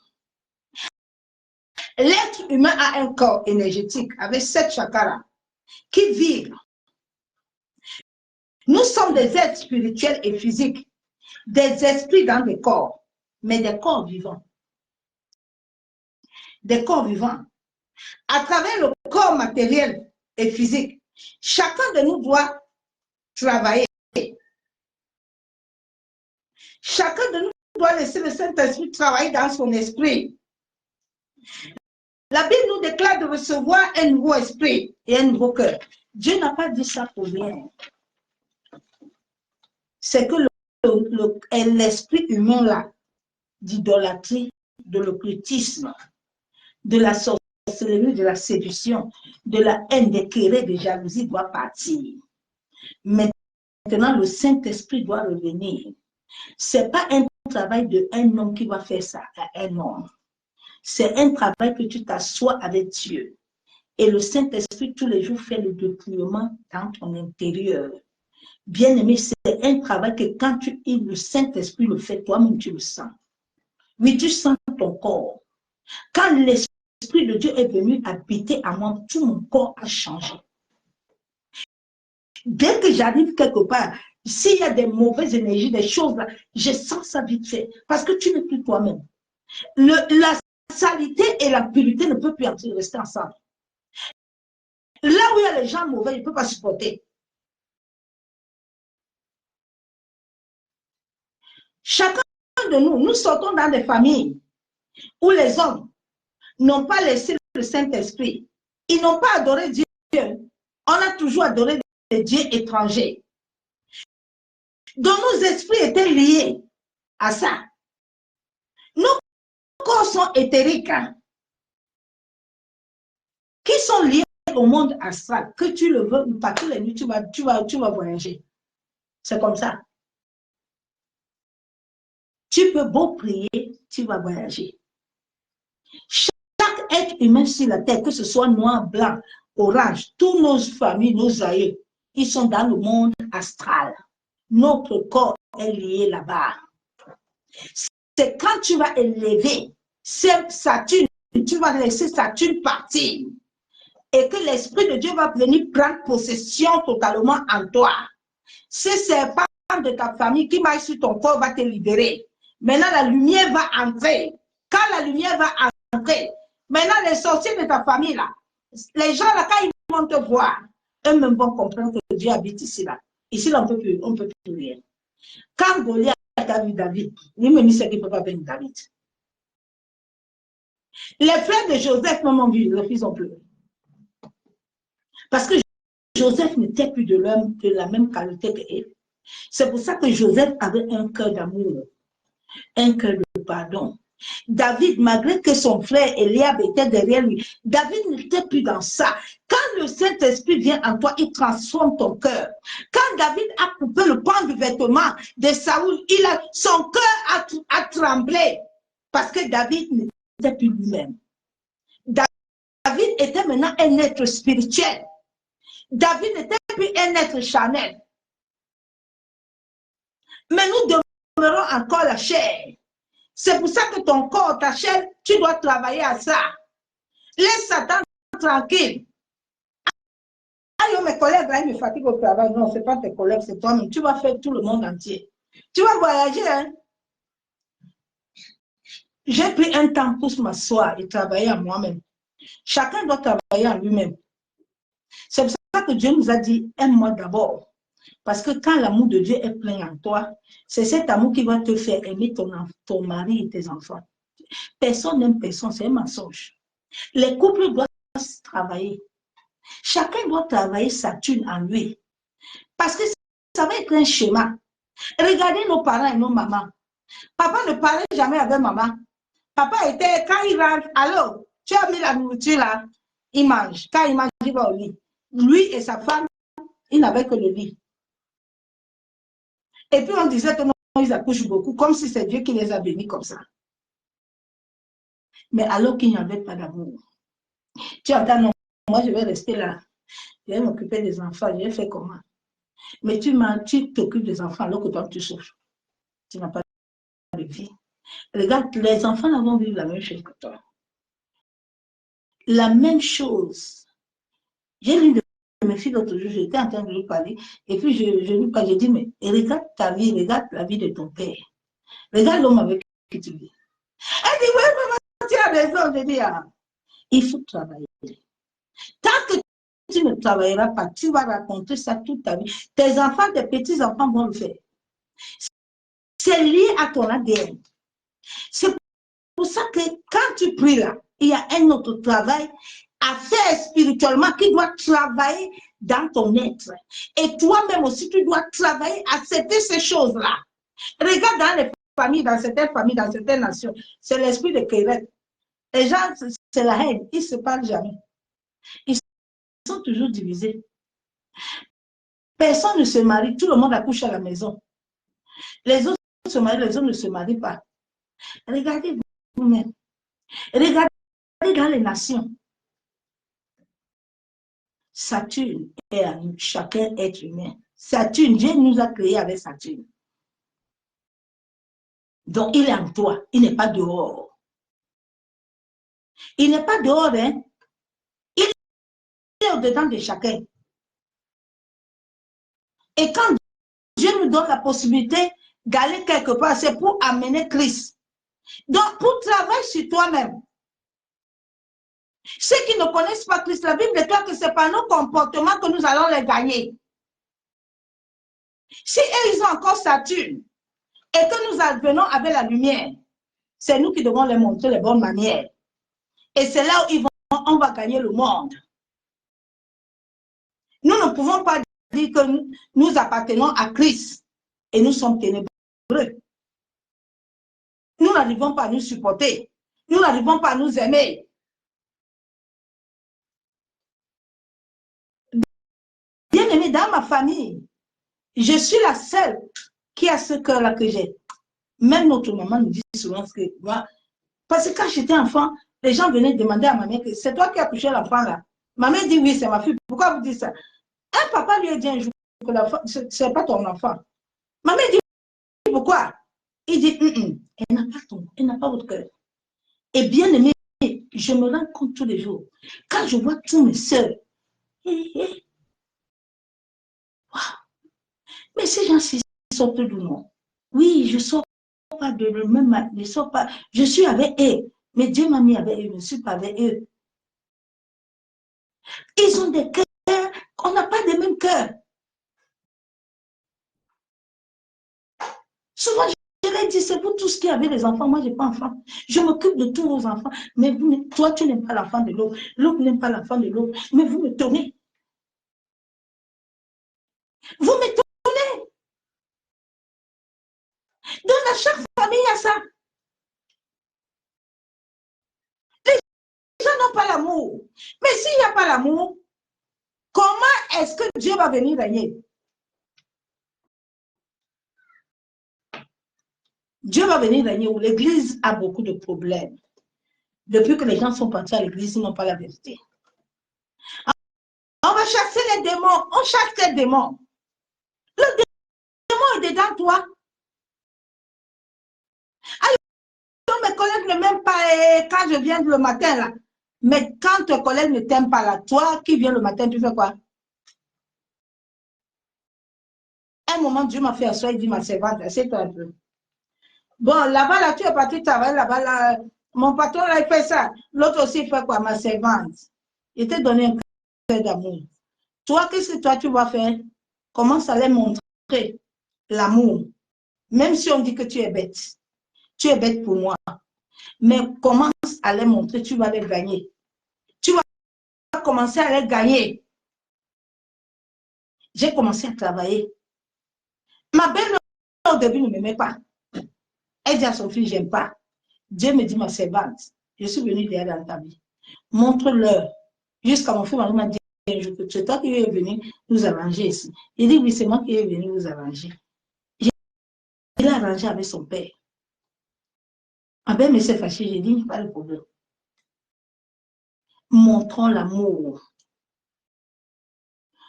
L'être humain a un corps énergétique avec 7 chakras qui vibrent. Nous sommes des êtres spirituels et physiques, des esprits dans des corps, mais des corps vivants. Des corps vivants. À travers le corps matériel et physique, chacun de nous doit travailler. Chacun de nous doit laisser le Saint-Esprit travailler dans son esprit. La Bible nous déclare de recevoir un nouveau esprit et un nouveau cœur. Dieu n'a pas dit ça pour rien. C'est que l'esprit humain là, d'idolâtrie, de l'occultisme, de la sorcellerie, de la séduction, de la haine, des querelles, de jalousie doit partir. Maintenant, le Saint-Esprit doit revenir. Ce n'est pas un travail d'un homme qui va faire ça à un homme. C'est un travail que tu t'assois avec Dieu. Et le Saint-Esprit, tous les jours, fait le dépouillement dans ton intérieur. Bien-aimé, c'est un travail que quand le Saint-Esprit le fait, toi-même, tu le sens. Oui, tu sens ton corps. Quand l'Esprit de Dieu est venu habiter à moi, tout mon corps a changé. Dès que j'arrive quelque part, s'il y a des mauvaises énergies, des choses là, je sens ça vite fait. Parce que tu n'es plus toi-même. La saleté et la pureté ne peuvent plus rester ensemble. Là où il y a les gens mauvais, ils ne peuvent pas supporter. Chacun de nous, nous sortons dans des familles où les hommes n'ont pas laissé le Saint-Esprit. Ils n'ont pas adoré Dieu. On a toujours adoré des dieux étrangers. Donc nos esprits étaient liés à ça. Nos corps sont éthériques, hein, qui sont liés au monde astral. Que tu le veux ou pas, tous les nuits, tu vas voyager. C'est comme ça. Tu peux beau prier, tu vas voyager. Chaque être humain sur la terre, que ce soit noir, blanc, orange, tous nos familles, nos aïeux, ils sont dans le monde astral. Notre corps est lié là-bas. C'est quand tu vas élever Saturne, tu vas laisser Saturne partir et que l'Esprit de Dieu va venir prendre possession totalement en toi. Si c'est pas de ta famille qui marche sur ton corps va te libérer. Maintenant, la lumière va entrer. Quand la lumière va entrer, maintenant, les sorciers de ta famille, là, les gens, là, quand ils vont te voir, eux-mêmes vont comprendre que Dieu habite ici, là. Ici, là, on ne peut plus rien. Quand Goliath a vu David, lui-même, il sait qu'il ne peut pas venir David. Les frères de Joseph m'ont vu, les fils ont pleuré. Parce que Joseph n'était plus de la même qualité qu'elle. C'est pour ça que Joseph avait un cœur d'amour, un cœur de pardon. David, malgré que son frère Eliab était derrière lui, David n'était plus dans ça. Quand le Saint-Esprit vient en toi, il transforme ton cœur. Quand David a coupé le pan du vêtement de Saoul, son cœur a tremblé parce que David n'était plus lui-même. David était maintenant un être spirituel. David n'était plus un être charnel. Mais nous demeurons encore la chair. C'est pour ça que ton corps, ta chair, tu dois travailler à ça. Laisse Satan tranquille. Ah, mes collègues, là, ils me fatiguent au travail. Non, ce n'est pas tes collègues, c'est toi-même. Tu vas faire tout le monde entier. Tu vas voyager. Hein? J'ai pris un temps pour m'asseoir et travailler à moi-même. Chacun doit travailler à lui-même. C'est pour ça que Dieu nous a dit, aime-moi d'abord. Parce que quand l'amour de Dieu est plein en toi, c'est cet amour qui va te faire aimer ton mari et tes enfants. Personne n'aime personne, c'est un mensonge. Les couples doivent travailler. Chacun doit travailler Saturne en lui. Parce que ça va être un schéma. Regardez nos parents et nos mamans. Papa ne parlait jamais avec maman. Papa était, quand il rentre, alors, tu as mis la nourriture là, il mange. Quand il mange, il va au lit. Lui et sa femme, ils n'avaient que le lit. Et puis on disait que non, ils accouchent beaucoup, comme si c'est Dieu qui les a bénis comme ça. Mais alors qu'il n'y avait pas d'amour. Tu entends, non, moi je vais rester là. Je vais m'occuper des enfants, je vais faire comment? Mais tu t'occupes des enfants alors que toi tu souffres. Tu n'as pas de vie. Regarde, les enfants vont vivre la même chose que toi. La même chose. J'ai lu de mes filles l'autre jour, j'étais en train de lui parler, et puis je lui parle, j'ai dit, mais regarde ta vie, regarde la vie de ton père. Regarde l'homme avec qui tu vis. Elle dit, oui, maman, tu as raison. Je dis, ah, il faut travailler. Tant que tu ne travailleras pas, tu vas raconter ça toute ta vie. Tes enfants, tes petits-enfants vont le faire. C'est lié à ton ADN. C'est pour ça que quand tu pries là, il y a un autre travail à faire spirituellement qui doit travailler dans ton être. Et toi-même aussi, tu dois travailler à accepter ces choses-là. Regarde dans les familles, dans certaines nations, c'est l'esprit de querelle. Les gens, c'est la haine. Ils ne se parlent jamais. Ils sont toujours divisés. Personne ne se marie. Tout le monde accouche à la maison. Les autres se marient, les autres ne se marient pas. Regardez vous-même. Regardez dans les nations. Saturne est à nous, chacun être humain. Saturne, Dieu nous a créés avec Saturne. Donc, il est en toi, il n'est pas dehors. Il n'est pas dehors, hein. Il est au-dedans de chacun. Et quand Dieu nous donne la possibilité d'aller quelque part, c'est pour amener Christ. Donc, pour travailler sur toi-même. Ceux qui ne connaissent pas Christ, la Bible déclare que ce n'est pas nos comportements que nous allons les gagner. Si eux, ils ont encore Saturne, et que nous venons avec la lumière, c'est nous qui devons leur montrer les bonnes manières. Et c'est là où on va gagner le monde. Nous ne pouvons pas dire que nous appartenons à Christ et nous sommes ténébreux. Nous n'arrivons pas à nous supporter. Nous n'arrivons pas à nous aimer. Bien aimé, dans ma famille, je suis la seule qui a ce cœur-là que j'ai. Même notre maman nous dit souvent que moi, parce que quand j'étais enfant, les gens venaient demander à ma mère que c'est toi qui as touché l'enfant là. Ma mère dit oui, c'est ma fille. Pourquoi vous dites ça? Un papa lui a dit un jour que l'enfant, ce n'est pas ton enfant. Ma mère dit pourquoi? Il dit elle n'a pas votre cœur. Et bien aimé, je me rends compte tous les jours. Quand je vois tous mes soeurs, mais ces gens-ci sortent d'où non? Oui, je ne sors pas de le même, je sors pas, je suis avec eux, mais Dieu m'a mis avec eux, je ne suis pas avec eux. Ils ont des cœurs, on n'a pas des mêmes cœurs. Souvent, je leur dis, c'est vous tous qui avez des enfants, moi je n'ai pas d'enfants. Je m'occupe de tous vos enfants, mais vous, toi tu n'aimes pas l'enfant de l'autre, l'autre n'aime pas l'enfant de l'autre, mais vous me tournez. Vous me tournez. Dans chaque famille, il y a ça. Les gens n'ont pas l'amour. Mais s'il n'y a pas l'amour, comment est-ce que Dieu va venir régner? Dieu va venir régner où l'église a beaucoup de problèmes. Depuis que les gens sont partis à l'église, ils n'ont pas la vérité. On va chasser les démons. On chasse les démons. Le démon est dedans toi. Alors, mes collègues ne m'aiment pas quand je viens le matin là. Mais quand tes collègues ne t'aiment pas là, toi qui viens le matin, tu fais quoi? À un moment, Dieu m'a fait asseoir, il dit ma servante, assieds-toi un peu. Bon, là-bas, là, tu es parti travailler là-bas, là. Mon patron, là, il fait ça. L'autre aussi, il fait quoi? Ma servante. Il t'a donné un cœur d'amour. Toi, qu'est-ce que toi, tu vas faire? Commence à les montrer l'amour. Même si on dit que tu es bête. Tu es bête pour moi. Mais commence à les montrer, tu vas les gagner. Tu vas commencer à les gagner. J'ai commencé à travailler. Ma belle, au début, ne m'aimait pas. Elle dit à son fils, j'aime pas. Dieu me dit, ma servante, je suis venue derrière dans ta vie. Montre-leur. Jusqu'à mon fils m'a dit un jour que c'est toi qui es venu nous arranger ici. Il dit, oui, c'est moi qui est venu nous arranger. Il a arrangé avec son père. Ma belle me s'est fâchée, j'ai dit, pas de problème. Montrons l'amour.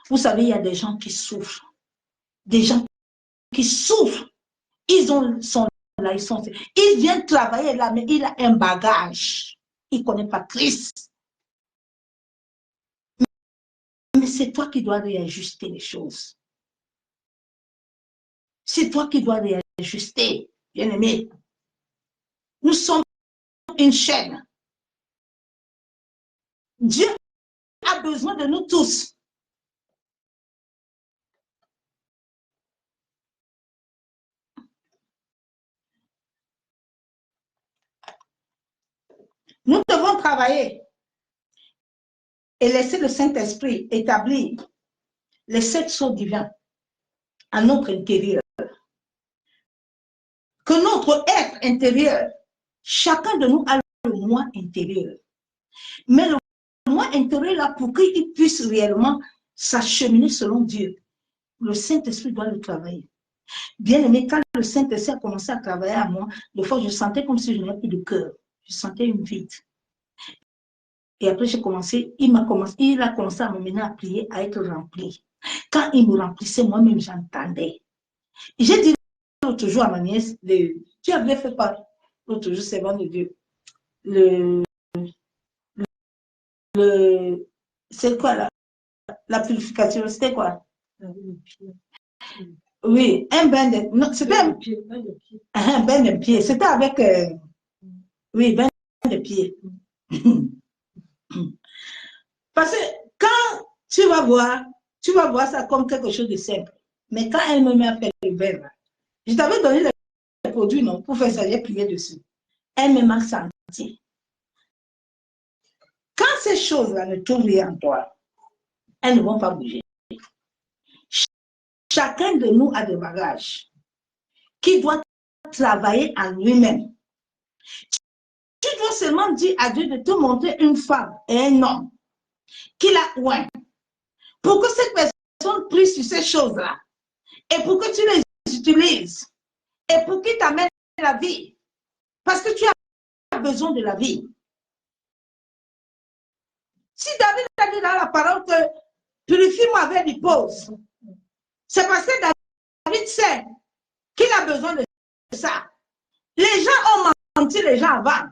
Vous savez, il y a des gens qui souffrent. Des gens qui souffrent. Ils sont là, ils viennent travailler là, mais il a un bagage. Il ne connaît pas Christ. Mais c'est toi qui dois réajuster les choses. C'est toi qui dois réajuster, bien-aimé. Nous sommes une chaîne. Dieu a besoin de nous tous. Nous devons travailler et laisser le Saint-Esprit établir les 7 sceaux divins à notre intérieur. Que notre être intérieur, chacun de nous a le moi intérieur. Mais le moi intérieur, là, pour qu'il puisse réellement s'acheminer selon Dieu, le Saint-Esprit doit le travailler. Bien aimé, quand le Saint-Esprit a commencé à travailler à moi, des fois, je sentais comme si je n'avais plus de cœur. Je sentais une vide. Et après, j'ai commencé, il a commencé à me mener à prier, à être rempli. Quand il me remplissait, moi-même, j'entendais. J'ai dit l'autre jour à ma nièce, tu avais fait quoi l'autre jour, c'est bon de Dieu. C'est quoi la purification, c'était quoi? Oui, un bain de... Non, c'était un bain de pied. C'était avec... oui, bain de pied. Parce que quand tu vas voir ça comme quelque chose de simple. Mais quand elle me met à faire le bain, je t'avais donné les produits, non, pour faire ça, j'ai plié dessus. Elle me m'a senti. Quand ces choses-là ne trouvent rien en toi, elles ne vont pas bouger. Chacun de nous a des bagages qui doit travailler en lui-même. Tu dois seulement dire à Dieu de te montrer une femme et un homme qu'il a oint pour que cette personne prie sur ces choses-là et pour que tu les utilises et pour qu'il t'amène la vie. Parce que tu as besoin de la vie. Si David a dit dans la parole que purifie-moi avec l'hypose, c'est parce que David sait qu'il a besoin de ça. Les gens ont menti les gens avant.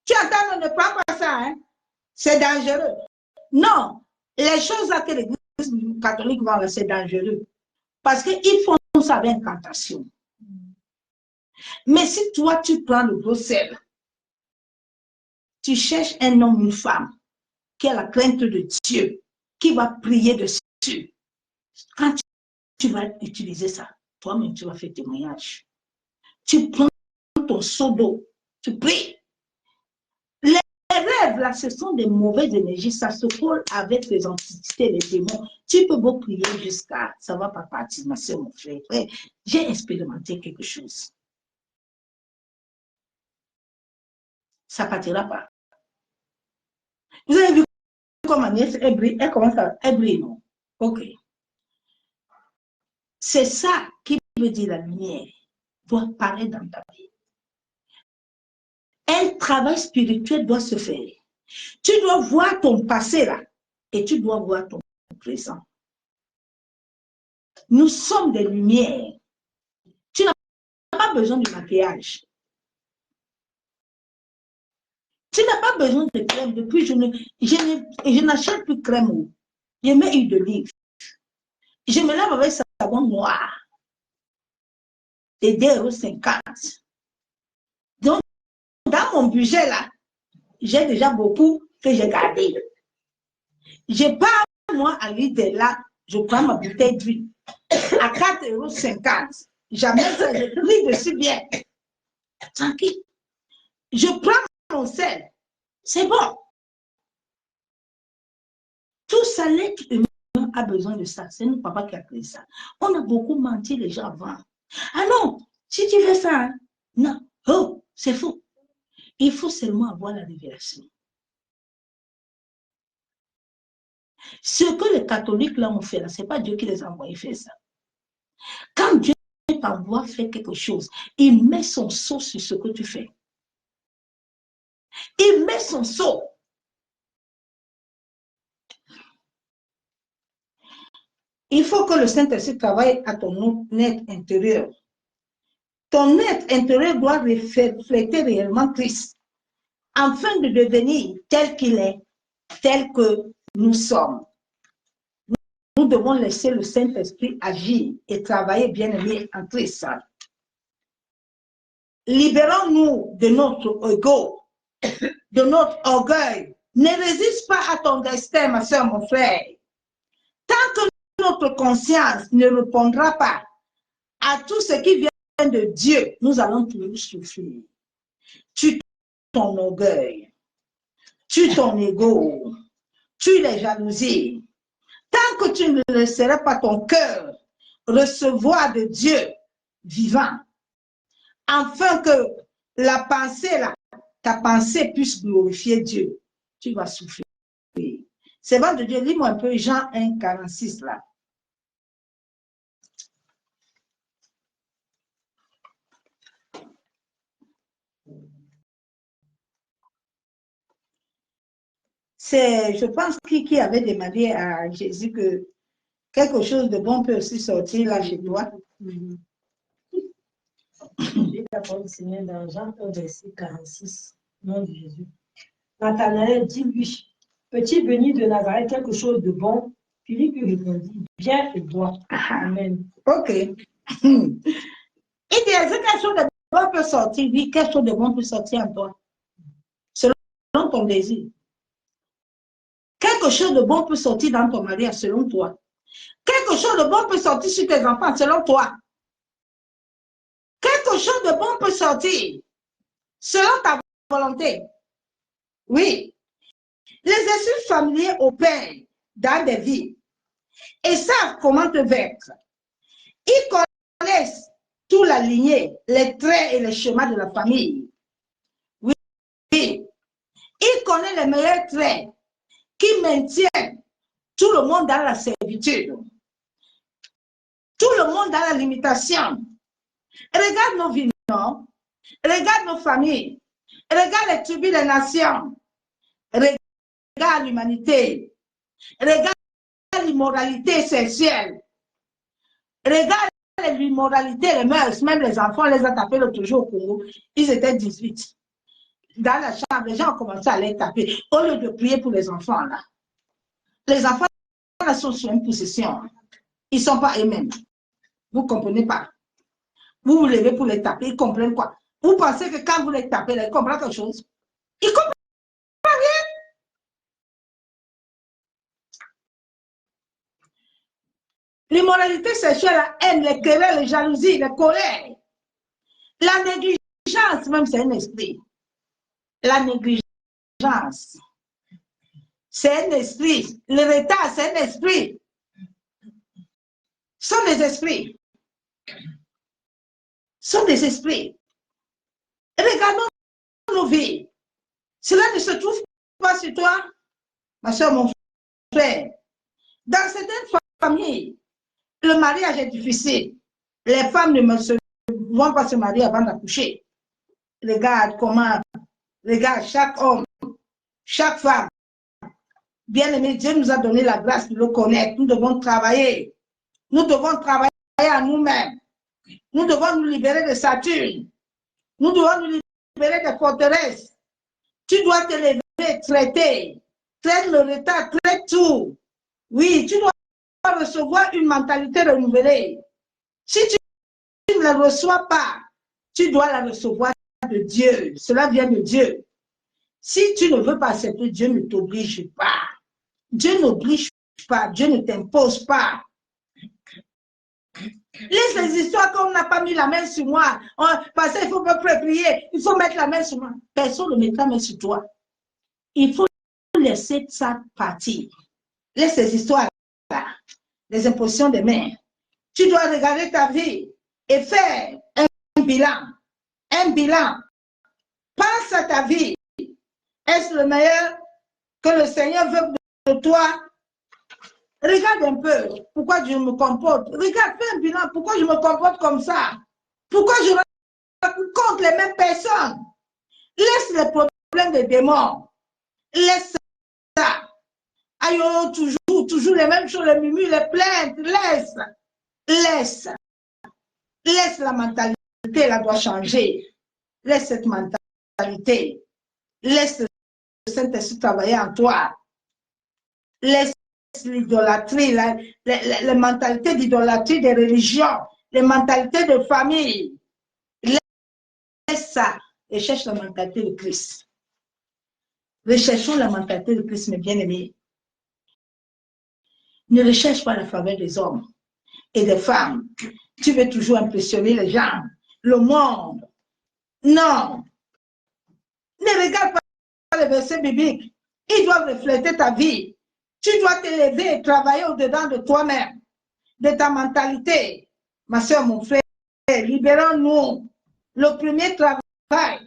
Tu attends, ne prends pas ça, hein? C'est dangereux. Non, les choses là que l'Église catholique va, c'est dangereux. Parce qu'ils font ça avec incantation. Mais si toi, tu prends le gros sel, tu cherches un homme, une femme, qui a la crainte de Dieu, qui va prier dessus. Quand tu vas utiliser ça, toi-même, tu vas faire témoignage. Tu prends ton seau d'eau, tu pries. Les rêves, là, ce sont des mauvaises énergies, ça se colle avec les entités, les démons. Tu peux beau prier jusqu'à, ça ne va pas partir, ma soeur, mon frère. J'ai expérimenté quelque chose. Ça ne partira pas. Vous avez vu comment Agnès, elle commence à briller, non? Ok. C'est ça qui veut dire la lumière doit paraître dans ta vie. Un travail spirituel doit se faire. Tu dois voir ton passé là et tu dois voir ton présent. Nous sommes des lumières. Tu n'as pas besoin de maquillage. Tu n'as pas besoin de crème. Depuis, je n'achète plus crème. Je mets huile d'olive. Je me lave avec savon noir. Et 2,50 €. Donc, dans mon budget là, j'ai déjà beaucoup que j'ai gardé. Je pars, moi, à l'huile de là, je prends ma bouteille d'huile à 4,50 €. Jamais ça, je prie dessus bien. Tranquille. Je prends mon sel. C'est bon. Tout ça, l'être humain a besoin de ça. C'est nous, papa, qui a créé ça. On a beaucoup menti les gens avant. Ah non, si tu fais ça, hein, non, oh, c'est faux. Il faut seulement avoir la révélation. Ce que les catholiques là ont fait, là, ce n'est pas Dieu qui les a envoyés faire ça. Quand Dieu t'envoie faire quelque chose, il met son sceau sur ce que tu fais. Il met son sceau. Il faut que le Saint-Esprit travaille à ton être intérieur. Ton être intérieur doit refléter réellement Christ, afin de devenir tel qu'il est, tel que nous sommes. Nous devons laisser le Saint-Esprit agir et travailler bien aimé en Christ. Libérons-nous de notre ego, de notre orgueil. Ne résiste pas à ton destin, ma soeur, mon frère. Tant que notre conscience ne répondra pas à tout ce qui vient de Dieu, nous allons toujours souffrir. Tue ton orgueil, tue ton ego, tue les jalousies. Tant que tu ne laisseras pas ton cœur recevoir de Dieu vivant, afin que la pensée, là, ta pensée puisse glorifier Dieu, tu vas souffrir. C'est vrai de Dieu, lis-moi un peu Jean 1, 46 là. C'est, je pense, qui avait demandé à Jésus que quelque chose de bon peut aussi sortir là chez toi. J'ai la parole du Seigneur dans Jean 1, verset 46, nom de Jésus. Nathanaël dit lui, peux-tu venir de Nazareth quelque chose de bon? Philippe lui répondit, viens et vois. Amen. Ok. Il dit, est-ce que quelque chose de bon peut sortir? Oui, quelque chose de bon peut sortir en toi. Selon ton désir. Quelque chose de bon peut sortir dans ton mariage, selon toi. Quelque chose de bon peut sortir sur tes enfants, selon toi. Quelque chose de bon peut sortir selon ta volonté. Oui. Les esprits familiers opèrent dans des vies et savent comment te vaincre. Ils connaissent toute la lignée, les traits et les chemins de la famille. Oui. Ils connaissent les meilleurs traits qui maintiennent tout le monde dans la servitude. Tout le monde dans la limitation. Et regarde nos vies, non? Regarde nos familles. Regarde les tribus des nations. Regarde l'humanité. Regarde l'immoralité sexuelle. Regarde l'immoralité, les mœurs. Même les enfants, les a tapés l'autre jour au Congo. Ils étaient 18. Dans la chambre, les gens ont commencé à les taper. Au lieu de prier pour les enfants, là. Les enfants là, sont sur une possession. Ils ne sont pas eux-mêmes. Vous ne comprenez pas. Vous vous levez pour les taper. Ils comprennent quoi? Vous pensez que quand vous les tapez, ils comprennent quelque chose? Ils comprennent rien. L'immoralité sexuelle, la haine, les querelles, les jalousies, les colères. La négligence, même, c'est un esprit. La négligence, c'est un esprit. Le retard, c'est un esprit. Ce sont des esprits. Ce sont des esprits. Regardons nos vies. Cela ne se trouve pas sur toi, ma soeur, mon frère. Dans certaines familles, le mariage est difficile. Les femmes ne vont pas se marier avant d'accoucher. Regarde comment, regarde chaque homme, chaque femme. Bien aimé, Dieu nous a donné la grâce de le connaître. Nous devons travailler. Nous devons travailler à nous-mêmes. Nous devons nous libérer de Saturne. Nous devons nous libérer des forteresses. Tu dois te lever, traiter. Traite le retard, traite tout. Oui, tu dois recevoir une mentalité renouvelée. Si tu ne la reçois pas, tu dois la recevoir de Dieu. Cela vient de Dieu. Si tu ne veux pas accepter, Dieu ne t'oblige pas. Dieu n'oblige pas. Dieu ne t'impose pas. Laisse les histoires qu'on n'a pas mis la main sur moi. Parce qu'il faut me prier. Il faut mettre la main sur moi. Personne ne met la main sur toi. Il faut laisser ça partir. Laisse ces histoires-là. Les impositions des mains. Tu dois regarder ta vie et faire un bilan. Un bilan. Pense à ta vie. Est-ce le meilleur que le Seigneur veut de toi? Regarde un peu pourquoi je me comporte. Regarde, fais un bilan. Pourquoi je me comporte comme ça? Pourquoi je rencontre les mêmes personnes? Laisse les problèmes des démons. Laisse ça. Aïe, toujours les mêmes choses, les murmures, les plaintes. Laisse. Laisse. Laisse la mentalité, elle doit changer. Laisse cette mentalité. Laisse le Saint-Esprit travailler en toi. Laisse l'idolâtrie, les mentalités d'idolâtrie des religions, les mentalités de famille. Laisse ça et cherche la mentalité de Christ. Recherchons la mentalité de Christ, mes bien-aimés. Ne recherche pas la faveur des hommes et des femmes. Tu veux toujours impressionner les gens, le monde. Non. Ne regarde pas les versets bibliques. Ils doivent refléter ta vie. Tu dois te lever et travailler au-dedans de toi-même, de ta mentalité. Ma soeur, mon frère, libérons-nous. Le premier travail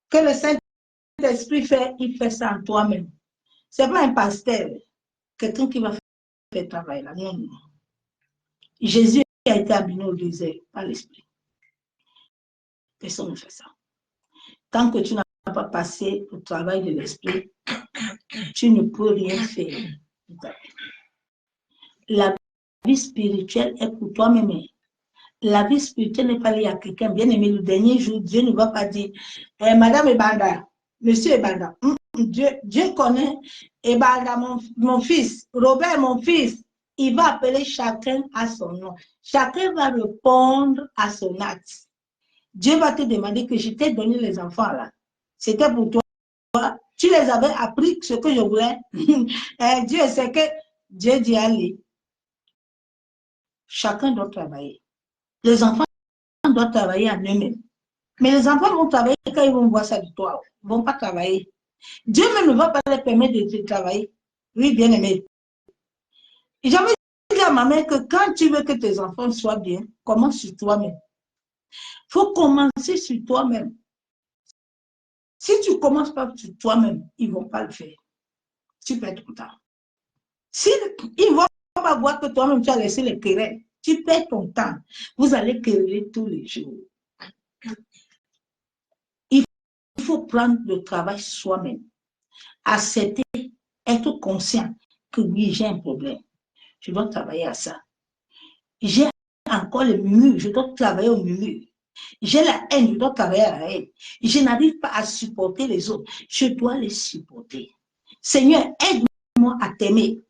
que le Saint-Esprit fait, il fait ça en toi-même. Ce n'est pas un pasteur, quelqu'un qui va faire le travail là. Non, non. Jésus a été amené au désert par l'Esprit. Personne ne fait ça. Tant que tu n'as pas passé au travail de l'Esprit, tu ne peux rien faire. La vie spirituelle est pour toi-même. La vie spirituelle n'est pas liée à quelqu'un. Bien aimé, le dernier jour, Dieu ne va pas dire Madame Ebanda, Monsieur Ebanda. Dieu connaît Ebanda, mon fils, Robert, mon fils. Il va appeler chacun à son nom. Chacun va répondre à son acte. Dieu va te demander que je t'ai donné les enfants là. C'était pour toi. Tu les avais appris ce que je voulais. Dieu sait que Dieu dit allez. Chacun doit travailler. Les enfants doivent travailler en eux-mêmes. Mais les enfants vont travailler quand ils vont voir ça de toi. Ils ne vont pas travailler. Dieu même ne va pas les permettre de travailler. Oui, bien aimé. J'avais dit à ma mère que quand tu veux que tes enfants soient bien, commence sur toi-même. Il faut commencer sur toi-même. Si tu ne commences pas sur toi-même, ils ne vont pas le faire. Tu perds ton temps. Si ils ne vont pas voir que toi-même tu as laissé les querelles, tu perds ton temps. Vous allez quereller tous les jours. faut prendre le travail soi-même. Accepter, être conscient que oui, j'ai un problème. Je dois travailler à ça. J'ai encore le mur, je dois travailler au mur. J'ai la haine, je dois travailler à la haine. Je n'arrive pas à supporter les autres. Je dois les supporter. Seigneur, aide-moi à t'aimer.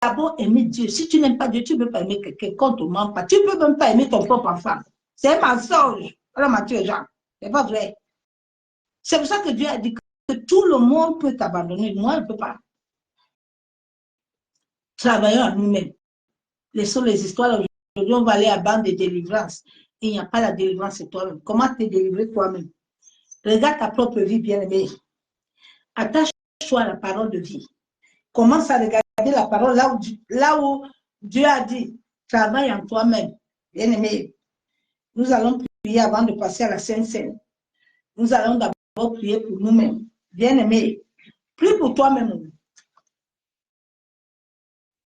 D'abord, aimer Dieu. Si tu n'aimes pas Dieu, tu ne peux pas aimer quelqu'un quand tu ne mens pas. Tu ne peux même pas aimer ton propre enfant. C'est un mensonge. Alors, Matthieu Jean, c'est pas vrai. C'est pour ça que Dieu a dit que tout le monde peut t'abandonner. Moi, je ne peux pas. Travaillons à nous-mêmes. Laissons les histoires. Aujourd'hui, on va aller à bande de délivrance. Il n'y a pas la délivrance, c'est toi-même. Comment te délivrer toi-même? Regarde ta propre vie, bien-aimée. Attache-toi à la parole de vie. Commence à regarder la parole là où Dieu a dit, travaille en toi-même. Bien-aimé, nous allons prier avant de passer à la Sainte Seine. Nous allons d'abord prier pour nous-mêmes. Bien-aimé, prie pour toi-même.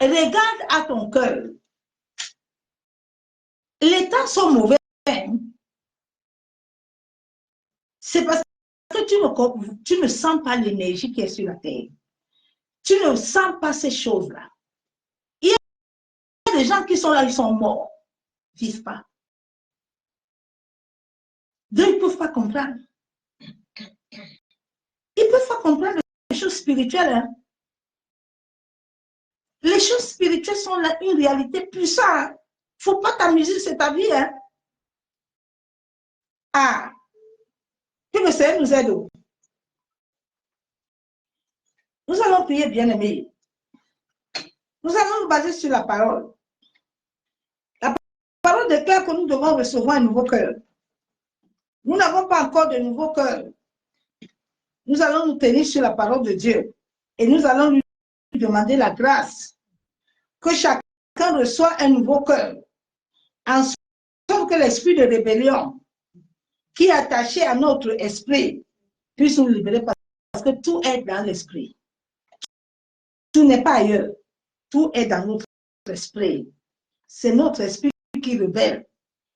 Regarde à ton cœur. Les temps sont mauvais. C'est parce que tu ne sens pas l'énergie qui est sur la terre. Tu ne sens pas ces choses-là. Il y a des gens qui sont là, ils sont morts. Ils ne vivent pas. Donc, ils ne peuvent pas comprendre. Ils ne peuvent pas comprendre les choses spirituelles. Hein. Les choses spirituelles sont là, une réalité puissante. Il ne faut pas t'amuser, c'est ta vie. Hein. Ah, que le Seigneur nous aide. Nous allons prier, bien-aimés. Nous allons nous baser sur la parole. La parole déclare que nous devons recevoir un nouveau cœur. Nous n'avons pas encore de nouveau cœur. Nous allons nous tenir sur la parole de Dieu. Et nous allons lui demander la grâce que chacun reçoit un nouveau cœur. En sorte que l'esprit de rébellion qui est attaché à notre esprit puisse nous libérer parce que tout est dans l'esprit. Tout n'est pas ailleurs. Tout est dans notre esprit. C'est notre esprit qui rebelle.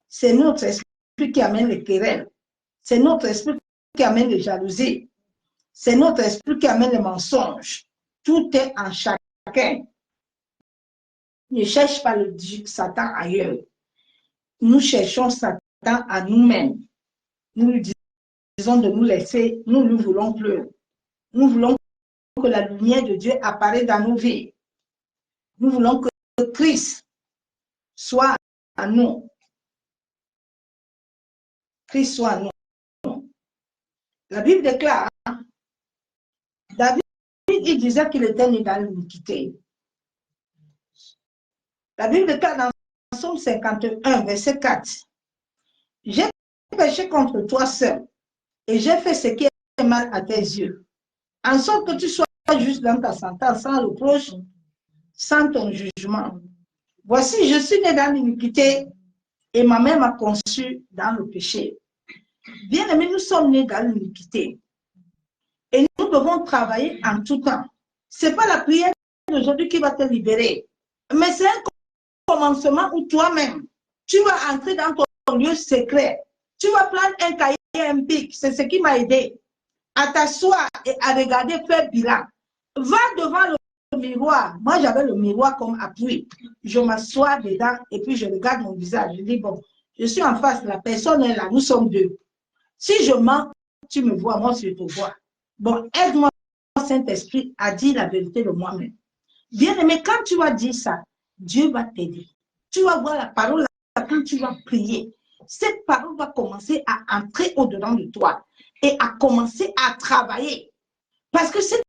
C'est notre esprit qui amène les querelles. C'est notre esprit qui amène les jalousies. C'est notre esprit qui amène les mensonges. Tout est en chacun. Ne cherche pas le Satan ailleurs. Nous cherchons Satan à nous-mêmes. Nous lui disons de nous laisser. Nous ne voulons plus. Nous voulons que la lumière de Dieu apparaisse dans nos vies. Nous voulons que Christ soit à nous. Christ soit à nous. La Bible déclare, David, il disait qu'il était né dans l'iniquité. La Bible déclare dans Psaume 51, verset 4, j'ai péché contre toi seul et j'ai fait ce qui est mal à tes yeux, en sorte que tu sois juste dans ta sentence, sans reproche, sans ton jugement. Voici, je suis né dans l'iniquité et ma mère m'a conçu dans le péché. Bien aimé, nous sommes nés dans l'iniquité et nous devons travailler en tout temps. Ce n'est pas la prière d'aujourd'hui qui va te libérer, mais c'est un commencement où toi-même, tu vas entrer dans ton lieu secret. Tu vas prendre un cahier et un bic, c'est ce qui m'a aidé à t'asseoir et à regarder, faire bilan. Va devant le miroir. Moi, j'avais le miroir comme appui. Je m'assois dedans et puis je regarde mon visage. Je dis, bon, je suis en face, la personne est là, nous sommes deux. Si je mens, tu me vois, moi, je te vois. Bon, aide-moi, Saint-Esprit, à dire la vérité de moi-même. Bien aimé, quand tu vas dire ça, Dieu va t'aider. Tu vas voir la parole là, quand tu vas prier. Cette parole va commencer à entrer au-dedans de toi et à commencer à travailler. Parce que cette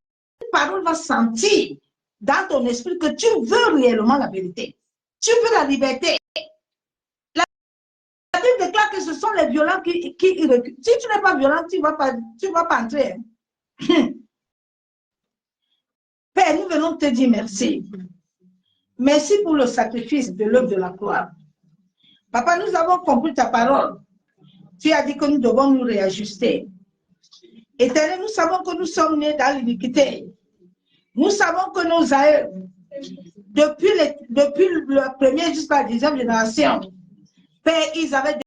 parole va sentir dans ton esprit que tu veux réellement la vérité. Tu veux la liberté. La Bible déclare que ce sont les violents qui reculent. Si tu n'es pas violent, tu ne vas pas entrer. Père, nous venons te dire merci. Merci pour le sacrifice de l'œuvre de la croix. Papa, nous avons compris ta parole. Tu as dit que nous devons nous réajuster. Éternel, nous savons que nous sommes nés dans l'iniquité. Nous savons que nos aïeux, depuis le premier jusqu'à la 10e génération, Père, ils avaient